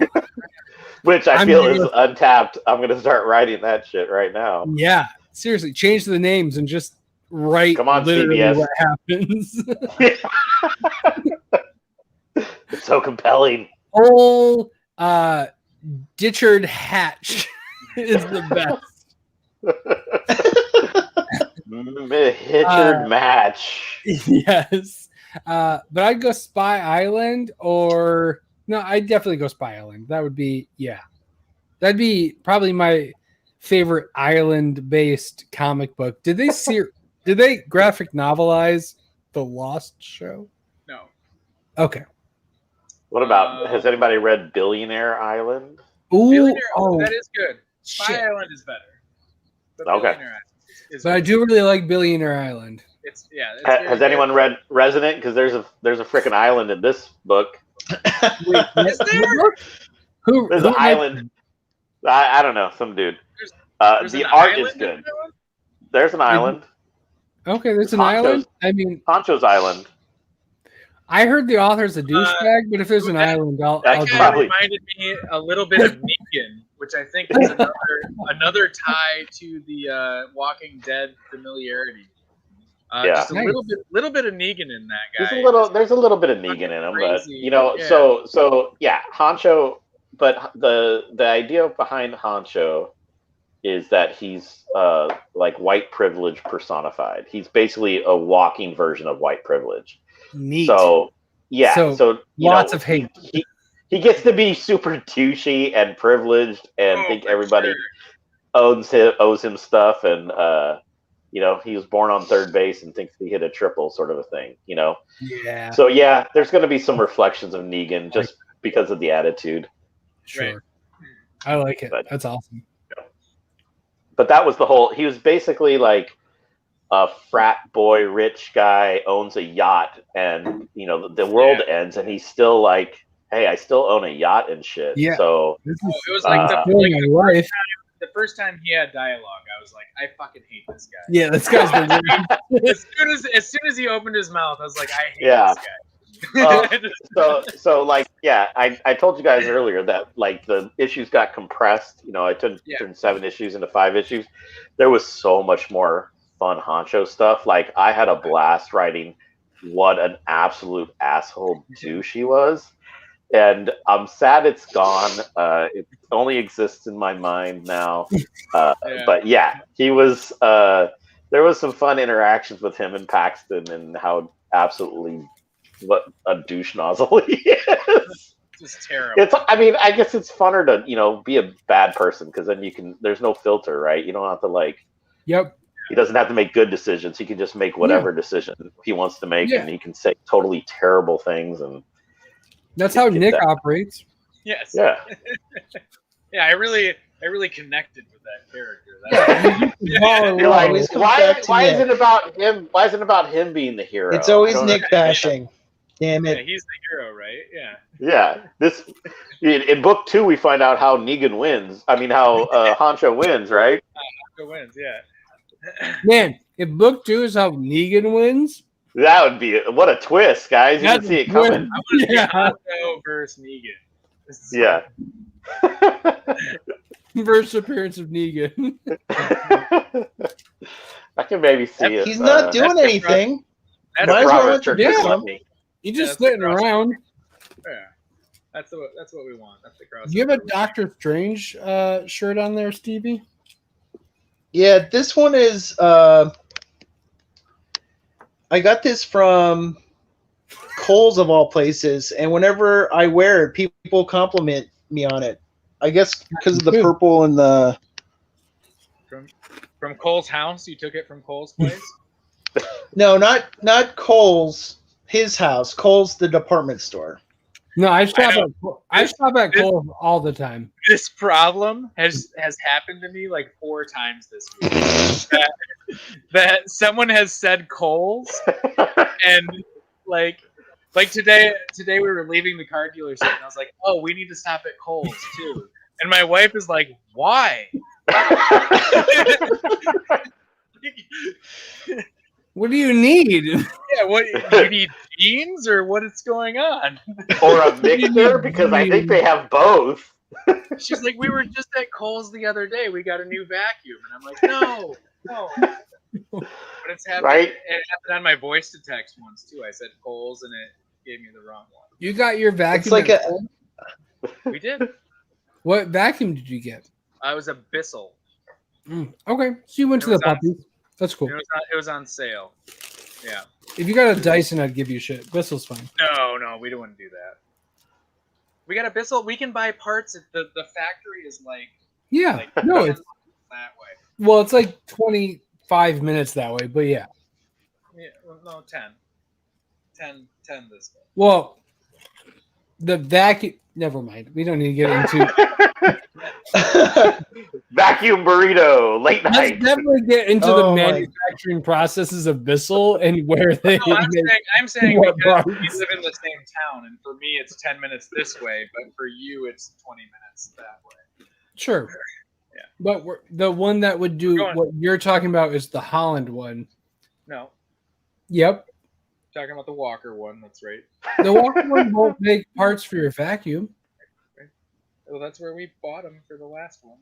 Which I feel is untapped. I'm going to start writing that shit right now.
Yeah, seriously, change the names and just write literally CBS. What happens.
It's so compelling.
Whole Ditchard Hatch is the best.
Hitchard Match.
Yes. But I'd go Spy Island or... No, I'd definitely go Spy Island. That would be, that'd be probably my favorite island-based comic book. Did they graphic novelize the Lost show?
No.
Okay.
What about, has anybody read Billionaire Island?
Ooh,
that is good. Spy Island is better.
Okay.
But I do really like Billionaire Island.
It's
Has anyone read Resident? Because there's a freaking island in this book.
Wait,
Is there?
There's an island. I don't know, some dude. The art is good. There's an island.
Okay, there's an island. I mean,
Honcho's Island.
I heard the author's a douchebag, but if there's an island, I'll
probably
reminded me a little bit of Negan, which I think is another tie to the Walking Dead familiarity. Just a little bit of Negan in that guy.
There's a little bit of Negan in him,
crazy.
but so Honcho. But the idea behind Honcho is that he's like white privilege personified. He's basically a walking version of white privilege.
Neat.
So
lots of hate.
He gets to be super douchey and privileged and think everybody owes him stuff, and he was born on third base and thinks he hit a triple, sort of a thing.
Yeah.
So there's going to be some reflections of Negan just because of the attitude.
Sure.
Right.
I like it. That's awesome.
But that was he was basically like a frat boy, rich guy, owns a yacht, and the world ends, and he's still like, hey, I still own a yacht and shit.
Yeah.
So
it was like the first time he had dialogue, I was like, I fucking hate this guy.
Yeah, this guy's the
as soon as he opened his mouth, I was like, I hate this guy.
I told you guys earlier that like the issues got compressed. I turned 7 issues into 5 issues. There was so much more fun Honcho stuff. Like I had a blast writing what an absolute asshole douche he was, and I'm sad it's gone. It only exists in my mind now. But he was. There was some fun interactions with him and Paxton, and how absolutely. What a douche nozzle he is.
Just terrible.
I guess it's funner to, be a bad person, because then there's no filter, right? You don't have to
Yep.
He doesn't have to make good decisions. He can just make whatever decision he wants to make, and he can say totally terrible things. And
that's how Nick operates.
Yes.
Yeah.
Yeah, I really connected with that character.
Why is it about him? Why is it about him being the hero?
It's always Nick bashing. Damn it.
Yeah, he's the hero, right? Yeah.
Yeah. This in book 2 we find out how Negan wins. I mean how Honcho wins, right?
Honcho wins, yeah.
Man,
if book 2 is how Negan wins,
that would be what a twist, guys. You didn't see it coming.
I want to see Honcho versus Negan.
Yeah.
First appearance of Negan.
I can maybe see it.
He's not doing anything.
He's just sitting around.
Yeah, that's what we want. That's the crossover.
Do you have a Doctor Strange shirt on there, Stevie?
Yeah, this one is. I got this from Kohl's of all places, and whenever I wear it, people compliment me on it. I guess because of the purple and the.
From Kohl's house, you took it from Kohl's place.
No, not Kohl's. His house. Kohl's, the department store.
No, I shop at Kohl's all the time.
This problem has happened to me like 4 times this week. that someone has said Kohl's, and like today we were leaving the car dealership, and I was like, oh, we need to stop at Kohl's too. And my wife is like, why?
What do you need?
Yeah, what you need jeans or what is going on?
Or a mixer, because I think they have both.
She's like, we were just at Kohl's the other day. We got a new vacuum, and I'm like, no. But it's happened.
Right?
It happened on my voice to text once too. I said Kohl's, and it gave me the wrong one.
You got your vacuum.
It's like
We did.
What vacuum did you get?
I was a Bissell.
Okay, so you went to the puppies. That's cool.
It was on sale. Yeah.
If you got a Dyson, I'd give you shit. Bissell's fine.
No, we don't want to do that. We got a Bissell. We can buy parts. The factory is like.
Yeah.
Like,
no, it's
that way.
Well, it's like 25 minutes that way, but yeah.
Yeah. Well, no, 10. 10 this way.
Well, the vacuum. Never mind. We don't need to get into.
Vacuum burrito, late
Let's
night.
definitely get into the manufacturing processes of Bissell and where they.
No, I'm saying because we live in the same town, and for me it's 10 minutes this way, but for you it's 20 minutes that way.
Sure.
Yeah.
But the one that would do what you're talking about is the Holland one.
No.
Yep.
Talking about the Walker one, that's right.
The Walker one won't make parts for your vacuum.
Right. Well, that's where we bought them for the last one.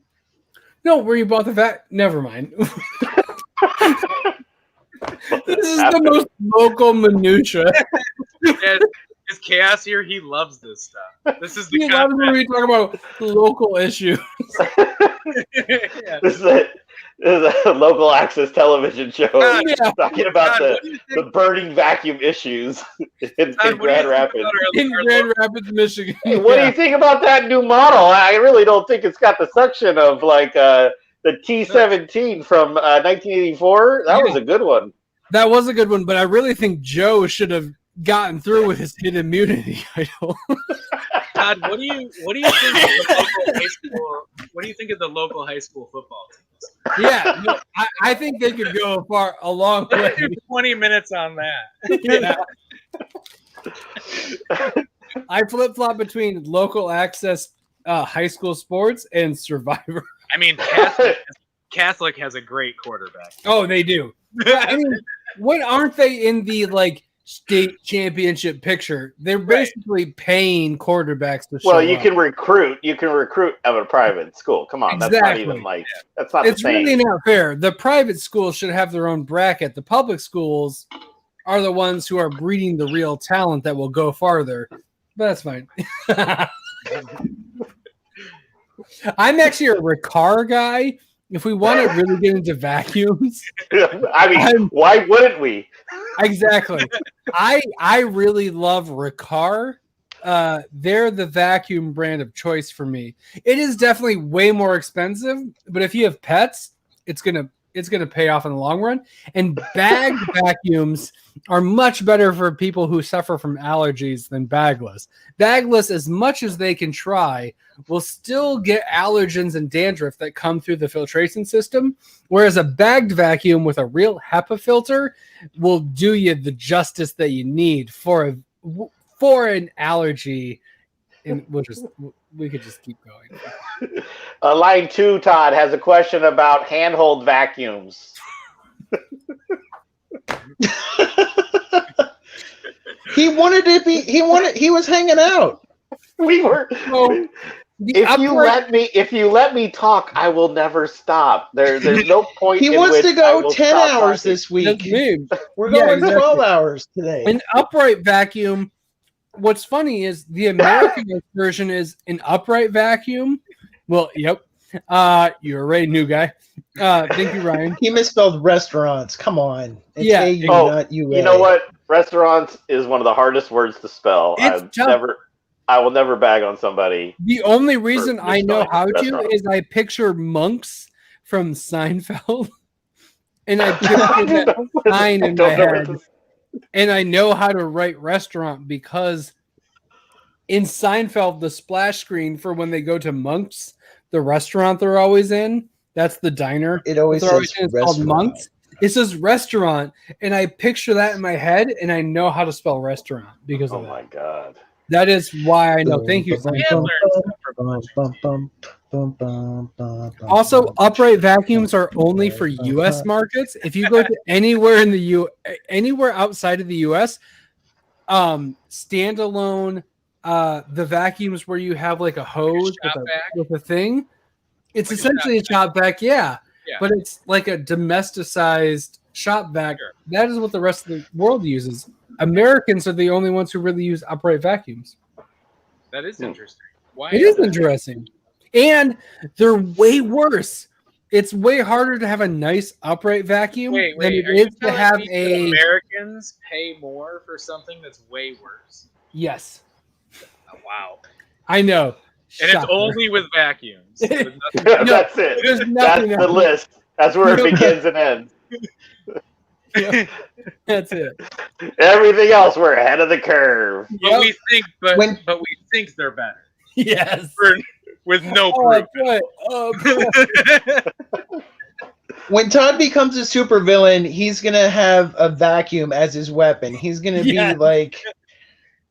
No, where you bought the Never mind. This is the most local minutia.
Is Chaos here? He loves this stuff. This is the
he loves when we talk about local issues.
Yeah.
This is a local access television show talking about the burning vacuum issues in Grand Rapids.
In Grand Rapids, Michigan.
Hey, what do you think about that new model? I really don't think it's got the suction of like the T17 from 1984. That was a good one.
That was a good one, but I really think Joe should have gotten through with his hidden immunity title.
Todd, what do you think of the local high school? What do you think of the local high school football teams?
Yeah, no, I think they could go a long way.
20 minutes on that.
Yeah. I flip-flop between local access high school sports and Survivor.
I mean, Catholic has a great quarterback.
Oh, they do. I mean, what aren't they in the state championship picture? They're basically paying quarterbacks to show
you
up.
can recruit at a private school. Come on,
exactly.
That's not even that's not
it's
the same.
really not fair. The private schools should have their own bracket. The public schools are the ones who are breeding the real talent that will go farther. But that's fine. I'm actually a Ricard guy. If we want to really get into vacuums,
I mean, why wouldn't we?
Exactly. I really love Ricard. They're the vacuum brand of choice for me. It is definitely way more expensive, but if you have pets, it's gonna pay off in the long run. And bagged vacuums are much better for people who suffer from allergies than bagless. Bagless, as much as they can try, will still get allergens and dandruff that come through the filtration system, whereas a bagged vacuum with a real HEPA filter will do you the justice that you need for an allergy. And we could just keep going.
Line 2, Todd has a question about handhold vacuums.
He was hanging out.
We were. If you let me talk, I will never stop. There's no point.
He wants to go 10 hours this week. We're going 12 hours today.
An upright vacuum. What's funny is the American version is an upright vacuum. Well, yep. You're right, new guy. Thank you, Ryan.
He misspelled restaurants. Come on. It's A-U, not U-A.
You know what? Restaurants is one of the hardest words to spell. I will never bag on somebody.
The only reason I know how to is I picture monks from Seinfeld, and I picture that sign in my head, and I know how to write restaurant because in Seinfeld, the splash screen for when they go to Monks, the restaurant they're always in, that's the diner.
It always says
it's called Monks. It says restaurant, and I picture that in my head, and I know how to spell restaurant because of that.
Oh my god.
That is why I know. Thank you. Also, upright vacuums are only for U.S. markets. If you go to anywhere anywhere outside of the U.S., standalone, the vacuums where you have like a hose with a thing, it's like essentially a shop vac. Yeah, but it's like a domesticized shop vac. Sure. That is what the rest of the world uses. Americans are the only ones who really use upright vacuums.
That is interesting. Why?
It is interesting. And they're way worse. It's way harder to have a nice upright vacuum than it is to have a...
Americans pay more for something that's way worse.
Yes.
Oh, wow.
I know.
And it's only with vacuums.
That's it. That's the list. That's where it begins and ends.
Yeah, that's it.
Everything else, we're ahead of the curve.
But we think, but we think they're better.
Yes.
with no proof.
When Todd becomes a supervillain, he's gonna have a vacuum as his weapon. He's gonna be like,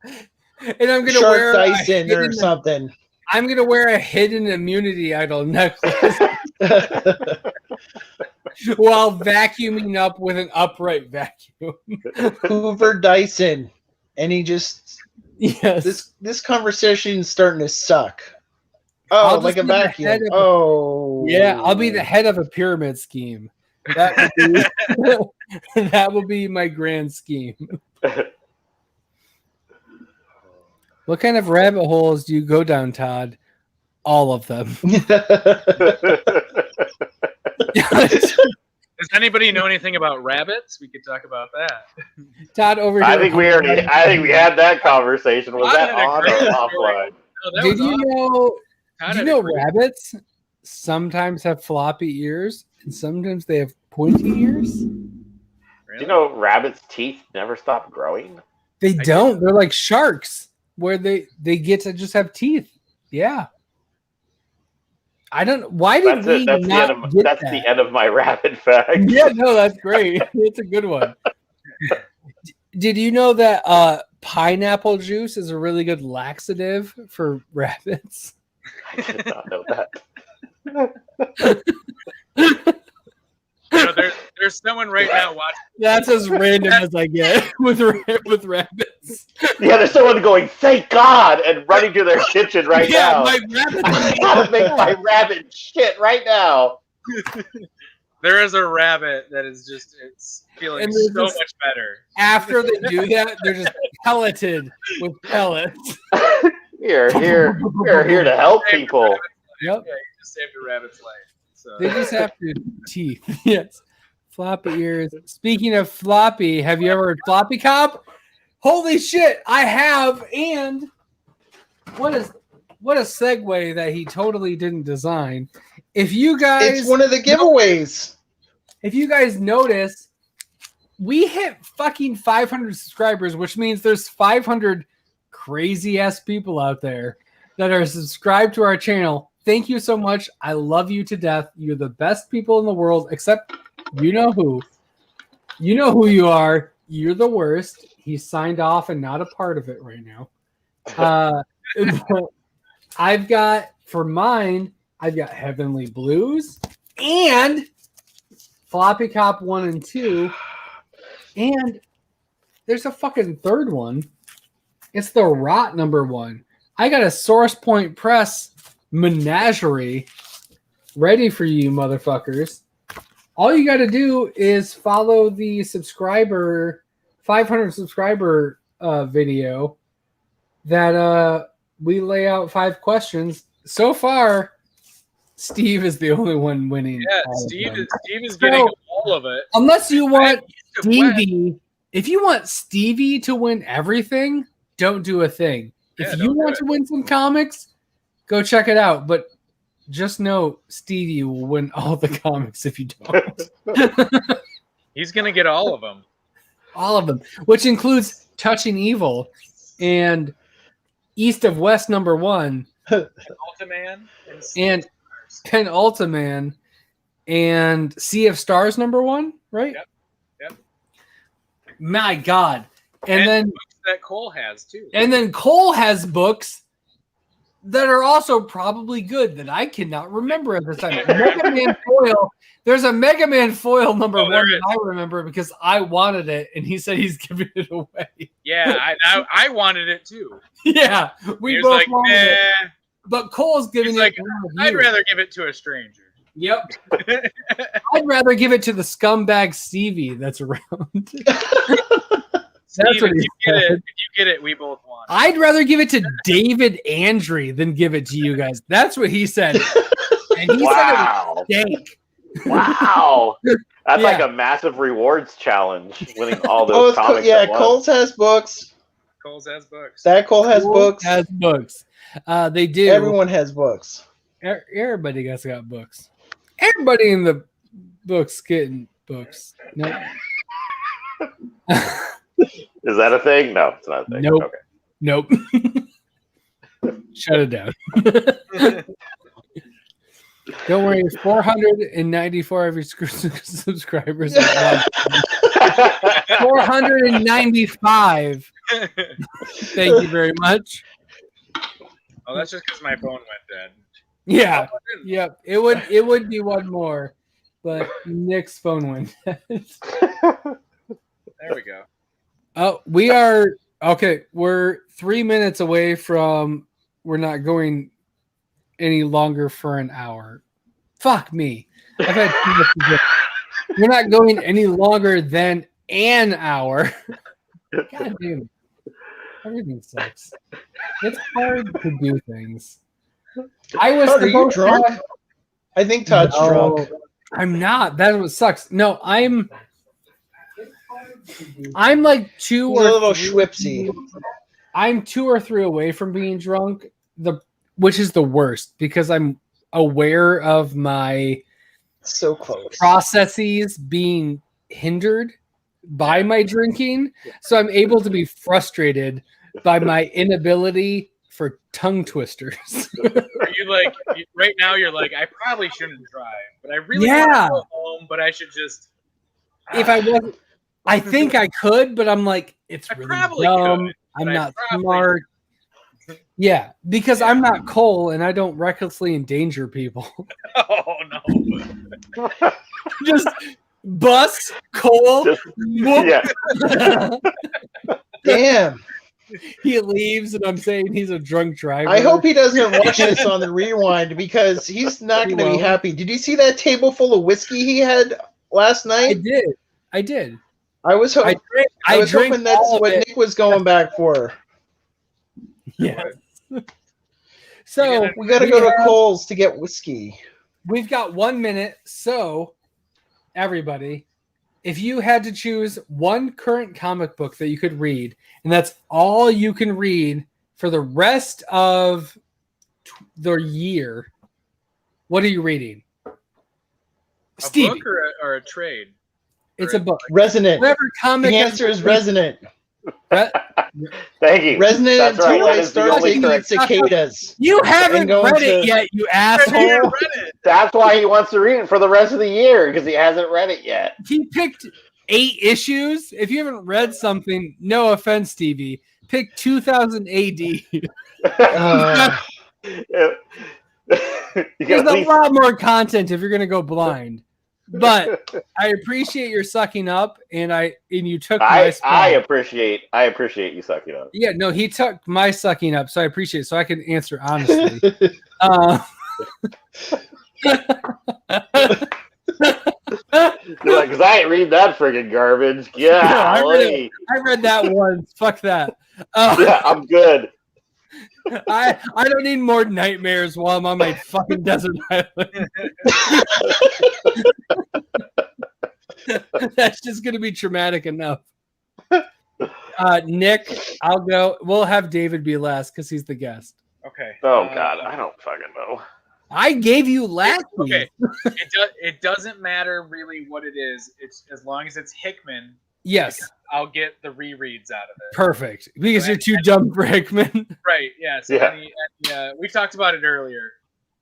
and I'm gonna
Shark
wear
Dyson or something.
I'm gonna wear a hidden immunity idol necklace while vacuuming up with an upright vacuum.
Hoover Dyson, and he just this conversation is starting to suck. Oh, like a vacuum.
Yeah, I'll be the head of a pyramid scheme. That will be my grand scheme. What kind of rabbit holes do you go down, Todd? All of them.
Does anybody know anything about rabbits? We could talk about that.
Todd, over here.
I think we had that conversation. Was that on or offline?
No, did you know? Do you know rabbits sometimes have floppy ears and sometimes they have pointy ears?
Really? Do you know rabbits' teeth never stop growing?
They don't. They're like sharks, where they get to just have teeth. Yeah. I don't. Why did we not get
That's the end of my rabbit fact.
Yeah, no, that's great. It's a good one. Did you know that pineapple juice is a really good laxative for rabbits?
I did not know that.
There's someone right now watching.
That's as random as I get with rabbits.
Yeah, there's someone going, "Thank God," and running to their kitchen right now.
My rabbit.
I gotta make my rabbit shit right now.
There is a rabbit that is it's feeling so much better.
After they do that, they're just pelleted with pellets.
We're here to help people.
Yep.
Yeah, you just saved a rabbit's life. So.
They just have to teeth. Yes. Floppy ears. Speaking of floppy, have you ever heard Floppy Cop? Holy shit, I have. And what a segue that he totally didn't design. If you guys,
it's one of the giveaways.
If you guys notice, we hit fucking 500 subscribers, which means there's 500 crazy ass people out there that are subscribed to our channel. Thank you so much. I love you to death. You're the best people in the world, except you know who. You know who you are. You're the worst. He's signed off and not a part of it right now. I've got Heavenly Blues and Floppy Cop 1 and 2. And there's a fucking third one. It's the Rot #1. I got a Source Point Press menagerie ready for you motherfuckers. All you got to do is follow the 500 subscriber video that we lay out 5 questions. So far, Steve is the only one winning.
Yeah, Steve is getting all of it.
Unless you want Stevie, if you want Stevie to win everything, don't do a thing. If you want to win some comics, go check it out. But just know Stevie will win all the comics if you don't.
He's going to get all of them.
All of them, which includes Touching Evil and East of West #1.
Ultiman.
And Penultiman and Sea of Stars #1, right?
Yep.
My God. And then
books that Cole has too.
And then Cole has books that are also probably good that I cannot remember at this time. Mega Man foil. There's a Mega Man foil #1 that I remember because I wanted it, and he said he's giving it away.
Yeah, I wanted it too.
Yeah, we both wanted it. But Cole's giving it.
I'd rather give it to a stranger.
Yep. I'd rather give it to the scumbag Stevie that's around. That's what he said.
If you get it, we both want it.
I'd rather give it to David Andry than give it to you guys. That's what he said. And he said it was stank.
Wow. That's like a massive rewards challenge, winning all those comics.
Coles has books.
Coles has books.
That Cole has books.
Has books. They do.
Everyone has books.
Everybody got books. Everybody in the books getting books. No.
Is that a thing? No, it's not a thing.
Nope.
Okay.
Nope. Shut it down. Don't worry, 494 of your subscribers. 495. Thank you very much.
Oh, that's just because my phone went dead.
Yeah. Yep. It would be one more, but Nick's phone went dead.
There we go.
Oh, we are okay. We're 3 minutes away from. We're not going any longer for an hour. Fuck me. I've had too much to do. We're not going any longer than an hour. God damn it. Everything sucks. It's hard to do things. I was
Todd, are you drunk? I think Todd's drunk.
I'm not. That's what sucks. No, I'm like two
He's
or
a little
three.
schwipsy.
I'm 2 or 3 away from being drunk, which is the worst because I'm aware of my
so close
processes being hindered by my drinking. So I'm able to be frustrated by my inability for tongue twisters.
Are you like right now? You're like, I probably shouldn't drive, but I really want to go home. But I should just.
If I wasn't, I think I could, but I'm like, it's really dumb.
Could,
I'm not smart. Yeah, because I'm not Cole and I don't recklessly endanger people.
Oh no!
Just bus Cole.
Yeah.
Damn.
He leaves and I'm saying he's a drunk driver.
I hope he doesn't watch this on the rewind because he's not going to be happy. Did you see that table full of whiskey he had last night?
I did.
I was hoping that's what Nick was going back for.
Yeah. So
we got to go to Cole's to get whiskey.
We've got 1 minute. So everybody, if you had to choose one current comic book that you could read, and that's all you can read for the rest of the year, what are you reading?
A book or a trade?
It's a book.
Resonant.
Whatever comic.
The answer is Resonant.
Thank you.
Resonant until I start taking cicadas.
You haven't read it yet, you asshole.
That's why he wants to read it for the rest of the year, because he hasn't read it yet.
He picked 8 issues. If you haven't read something, no offense, Stevie, pick 2000 AD. There's a lot more content if you're going to go blind. But I appreciate your sucking up, and you took my spot.
I appreciate you sucking up.
Yeah, no, he took my sucking up, so I appreciate it, so I can answer honestly.
You're like, because I ain't read that friggin' garbage. Yeah,
no, I read that once. Fuck that.
Yeah, I'm good.
I don't need more nightmares while I'm on my fucking desert island. That's just gonna be traumatic enough. Nick, I'll go. We'll have David be last because he's the guest.
Okay.
Oh God, I don't fucking know.
I gave you last week.
Okay. It doesn't matter really what it is. It's as long as it's Hickman.
Yes.
I'll get the rereads out of it.
Perfect. Because you're too dumb for Hickman.
Right. Yeah. So we talked about it earlier.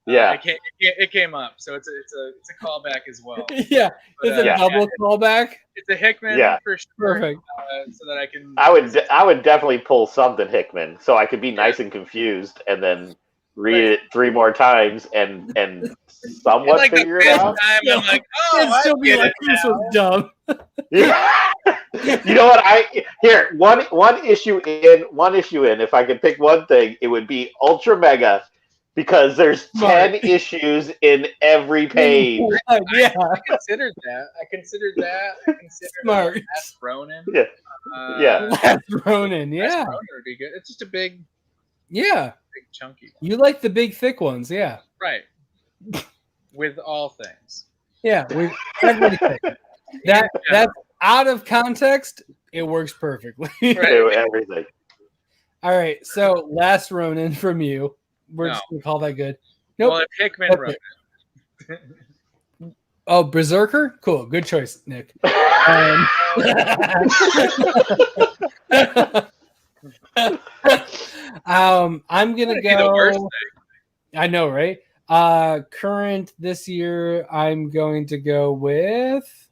Yeah.
It came up, so it's a callback as well.
Yeah. It's a double callback.
It's a Hickman for sure.
Perfect.
So that I can.
I would definitely pull something Hickman, so I could be nice and confused, and then read it 3 more times and somewhat
like
figure it out.
I'm like, oh,
still be like, this was dumb.
Yeah. You know what? One issue in. If I could pick one thing, it would be Ultra Mega, because there's 10 issues in every page.
Yeah.
I considered that. I considered
Smart.
Last Ronin.
Yeah.
Last Ronin. Yeah.
Last Ronin would be good. It's just a big.
Yeah.
Big chunky one.
You like the big thick ones, yeah.
Right. With all things.
Yeah, with everything. That's out of context, it works perfectly.
Right. Everything.
All right, so last Ronin from you. We're just gonna call that good. Nope.
Well, if Hickman wrote it.
Oh, Berserker? Cool. Good choice, Nick. I'm gonna go. I know, right? Current this year, I'm going to go with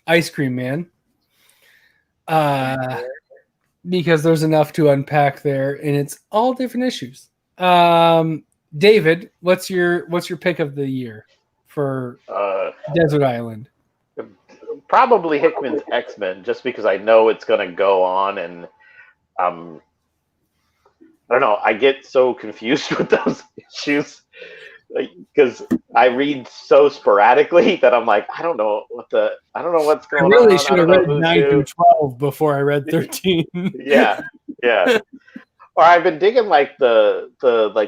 Ice Cream Man. Because there's enough to unpack there, and it's all different issues. David, what's your pick of the year for Desert Island?
Probably Hickman's X-Men, just because I know it's going to go on, and I don't know. I get so confused with those issues because I read so sporadically that I'm like, I don't know what's going on.
I really should have read 9 through 12 before I read 13.
yeah. Or I've been digging like the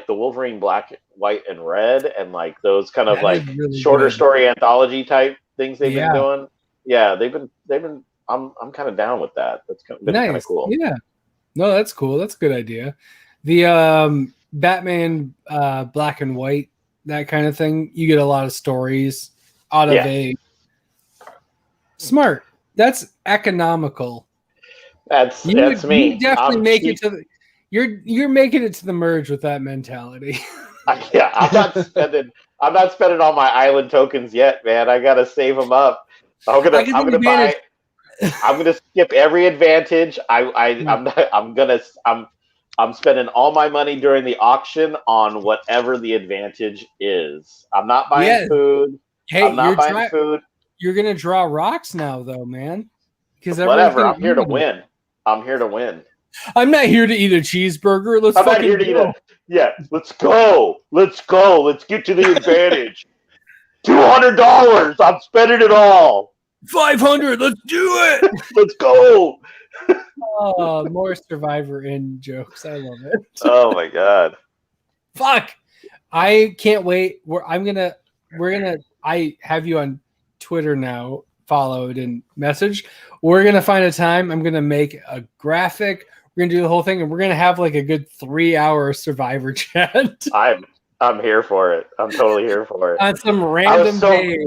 Wolverine Black, White, and Red, and like those kind of like really shorter story anthology type things they've been doing. Yeah, they've been. I'm kind of down with that. That's been kind of cool.
Yeah, no, that's cool. That's a good idea. The Batman Black and White, that kind of thing. You get a lot of stories out of a smart. That's economical.
That's me.
You definitely make it to the. You're making it to the merge with that mentality.
Yeah, I'm not spending all my island tokens yet, man. I gotta save them up. I'm gonna skip every advantage. I'm spending all my money during the auction on whatever the advantage is. I'm not buying food.
Hey,
I'm not buying food.
You're gonna draw rocks now, though, man. Because
whatever. I'm here to win. I'm here to win.
I'm not here to eat a cheeseburger. I'm not here to eat it.
Yeah, let's go. Let's get to the advantage. $200. I'm spending it all.
$500. Let's do it.
Let's go.
Oh, more Survivor in jokes. I love it.
Oh my god.
Fuck. I can't wait. I have you on Twitter now, followed and messaged. We're gonna find a time. I'm gonna make a graphic. We're gonna do the whole thing, and we're gonna have like a good 3-hour Survivor chat.
I'm here for it. I'm totally here for it.
On some random day.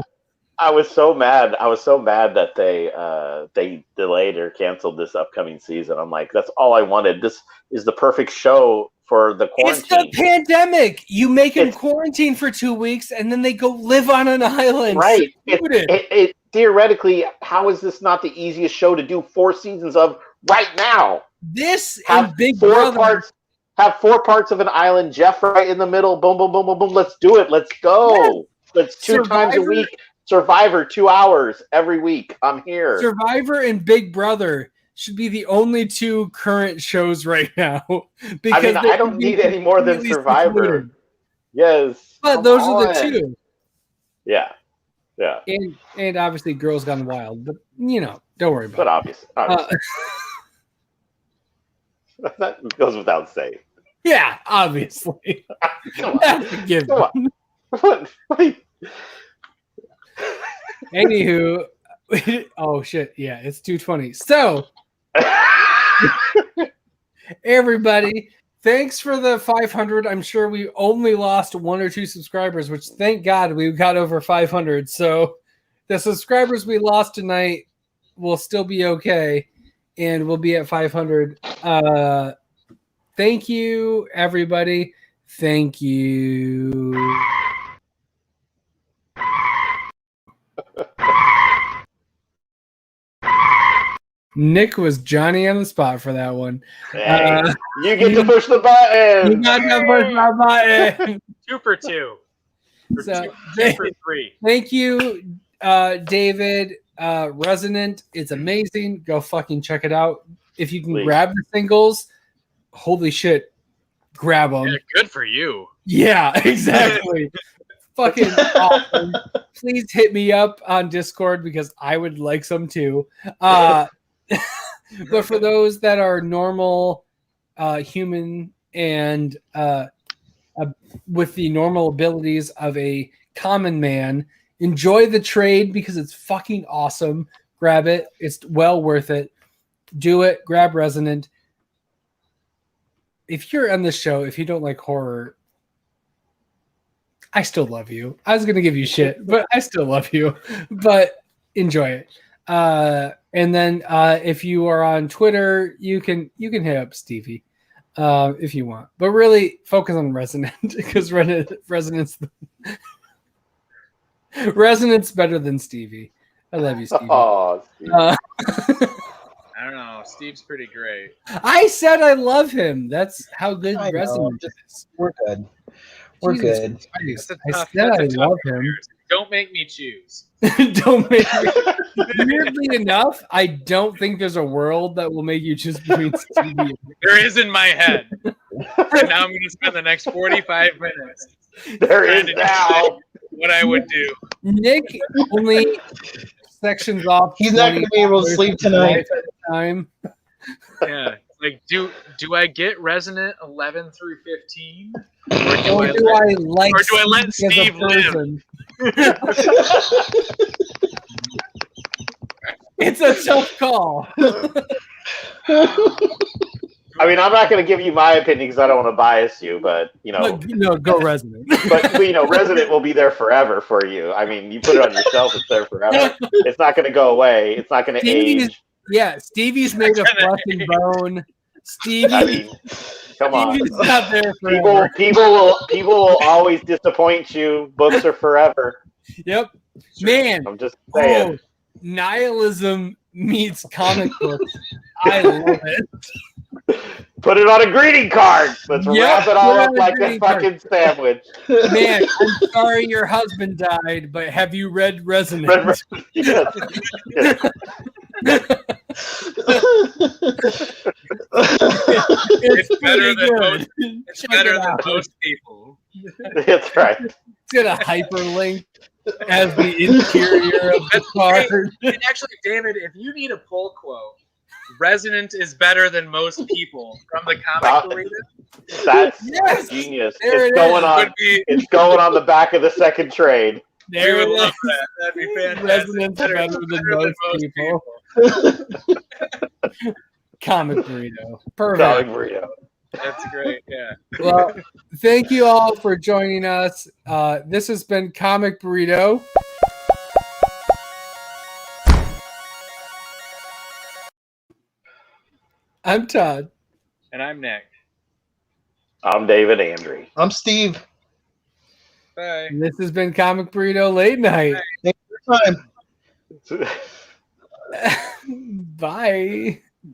I was so mad. That they delayed or canceled this upcoming season. I'm like, that's all I wanted. This is the perfect show for the quarantine.
It's the pandemic. You make them quarantine for 2 weeks, and then they go live on an island.
Right. It theoretically, how is this not the easiest show to do 4 seasons of right now?
This and Big Brother.
Have 4 parts of an island. Jeff right in the middle. Boom, boom, boom, boom, boom. Let's do it. Let's go. Yeah. Let's 2 times a week. Survivor 2 hours every week. I'm here.
Survivor and Big Brother should be the only 2 current shows right now.
Because I don't need any more than Survivor. Secluded. Yes.
But those are the 2.
Yeah. Yeah.
And obviously Girls Gone Wild. But, don't worry about it.
But obviously. That goes without saying.
Yeah, obviously.
Come on.
Anywho, oh shit, yeah, it's 2:20. So, everybody, thanks for the 500. I'm sure we only lost 1 or 2 subscribers, which thank God we got over 500. So, the subscribers we lost tonight will still be okay, and we'll be at 500. Thank you, everybody. Thank you. Nick was Johnny on the spot for that one.
Hey, you get to push the button.
You got to push my button.
2 for 2.
So,
2 for 3.
Thank you, David. Resonant. It's amazing. Go fucking check it out. If you can grab the singles, holy shit, grab them.
Yeah, good for you.
Yeah, exactly. Fucking awesome. Please hit me up on Discord because I would like some too. But for those that are normal human and with the normal abilities of a common man, enjoy the trade because it's fucking awesome. Grab it. It's well worth it. Do it. Grab Resonant. If you're on this show, if you don't like horror, I still love you. I was going to give you shit, but I still love you. But enjoy it. And then if you are on Twitter, you can hit up Stevie if you want. But really focus on Resonant because Resonant's better than Stevie. I love you, Stevie.
Oh, Stevie.
I don't know. Steve's pretty great.
I said I love him. That's how good Resonant is.
We're good. We're good.
That's a
I
tough,
said
that's a
I
tough
love him.
comparison. Don't make me choose.
Don't make me. Weirdly enough, I don't think there's a world that will make you choose between Stevie.
There is in my head. And now I'm going to spend the next 45 minutes.
There is now.
What I would do.
Nick only sections off.
He's not going to be able to sleep tonight.
At a time.
Yeah. Like, do I get Resonant 11 through 15?
Or do I
let Steve live?
It's a tough call.
I mean, I'm not going to give you my opinion because I don't want to bias you, but
go Resonant.
But Resonant will be there forever for you. I mean, you put it on yourself; it's there forever. It's not going to go away. It's not going to age.
Yeah, Stevie's made of flesh and bone. Stevie,
I mean, come on.
Stevie's not there forever.
People will always disappoint you. Books are forever.
Yep, man.
I'm just saying.
Nihilism meets comic books. I love it.
Put it on a greeting card. Let's wrap it all up like a fucking sandwich.
Man, I'm sorry your husband died, but have you read Resonant?
Yes.
It's better than most. It's better than most people.
That's right.
It's got a hyperlink as the interior of the card.
And actually, David, if you need a pull quote, Resonant is better than most people from the comic Burrito.
That's genius. It's going on the back of the second trade.
We would love that. That'd be fantastic.
Resonant's better than most people. Comic Burrito. Perfect.
Comic Burrito.
That's great. Yeah.
Well, thank you all for joining us. This has been Comic Burrito. I'm Todd.
And I'm Nick.
I'm David Andry.
I'm Steve.
Bye.
And this has been Comic Burrito Late Night.
Thanks for your time.
Bye.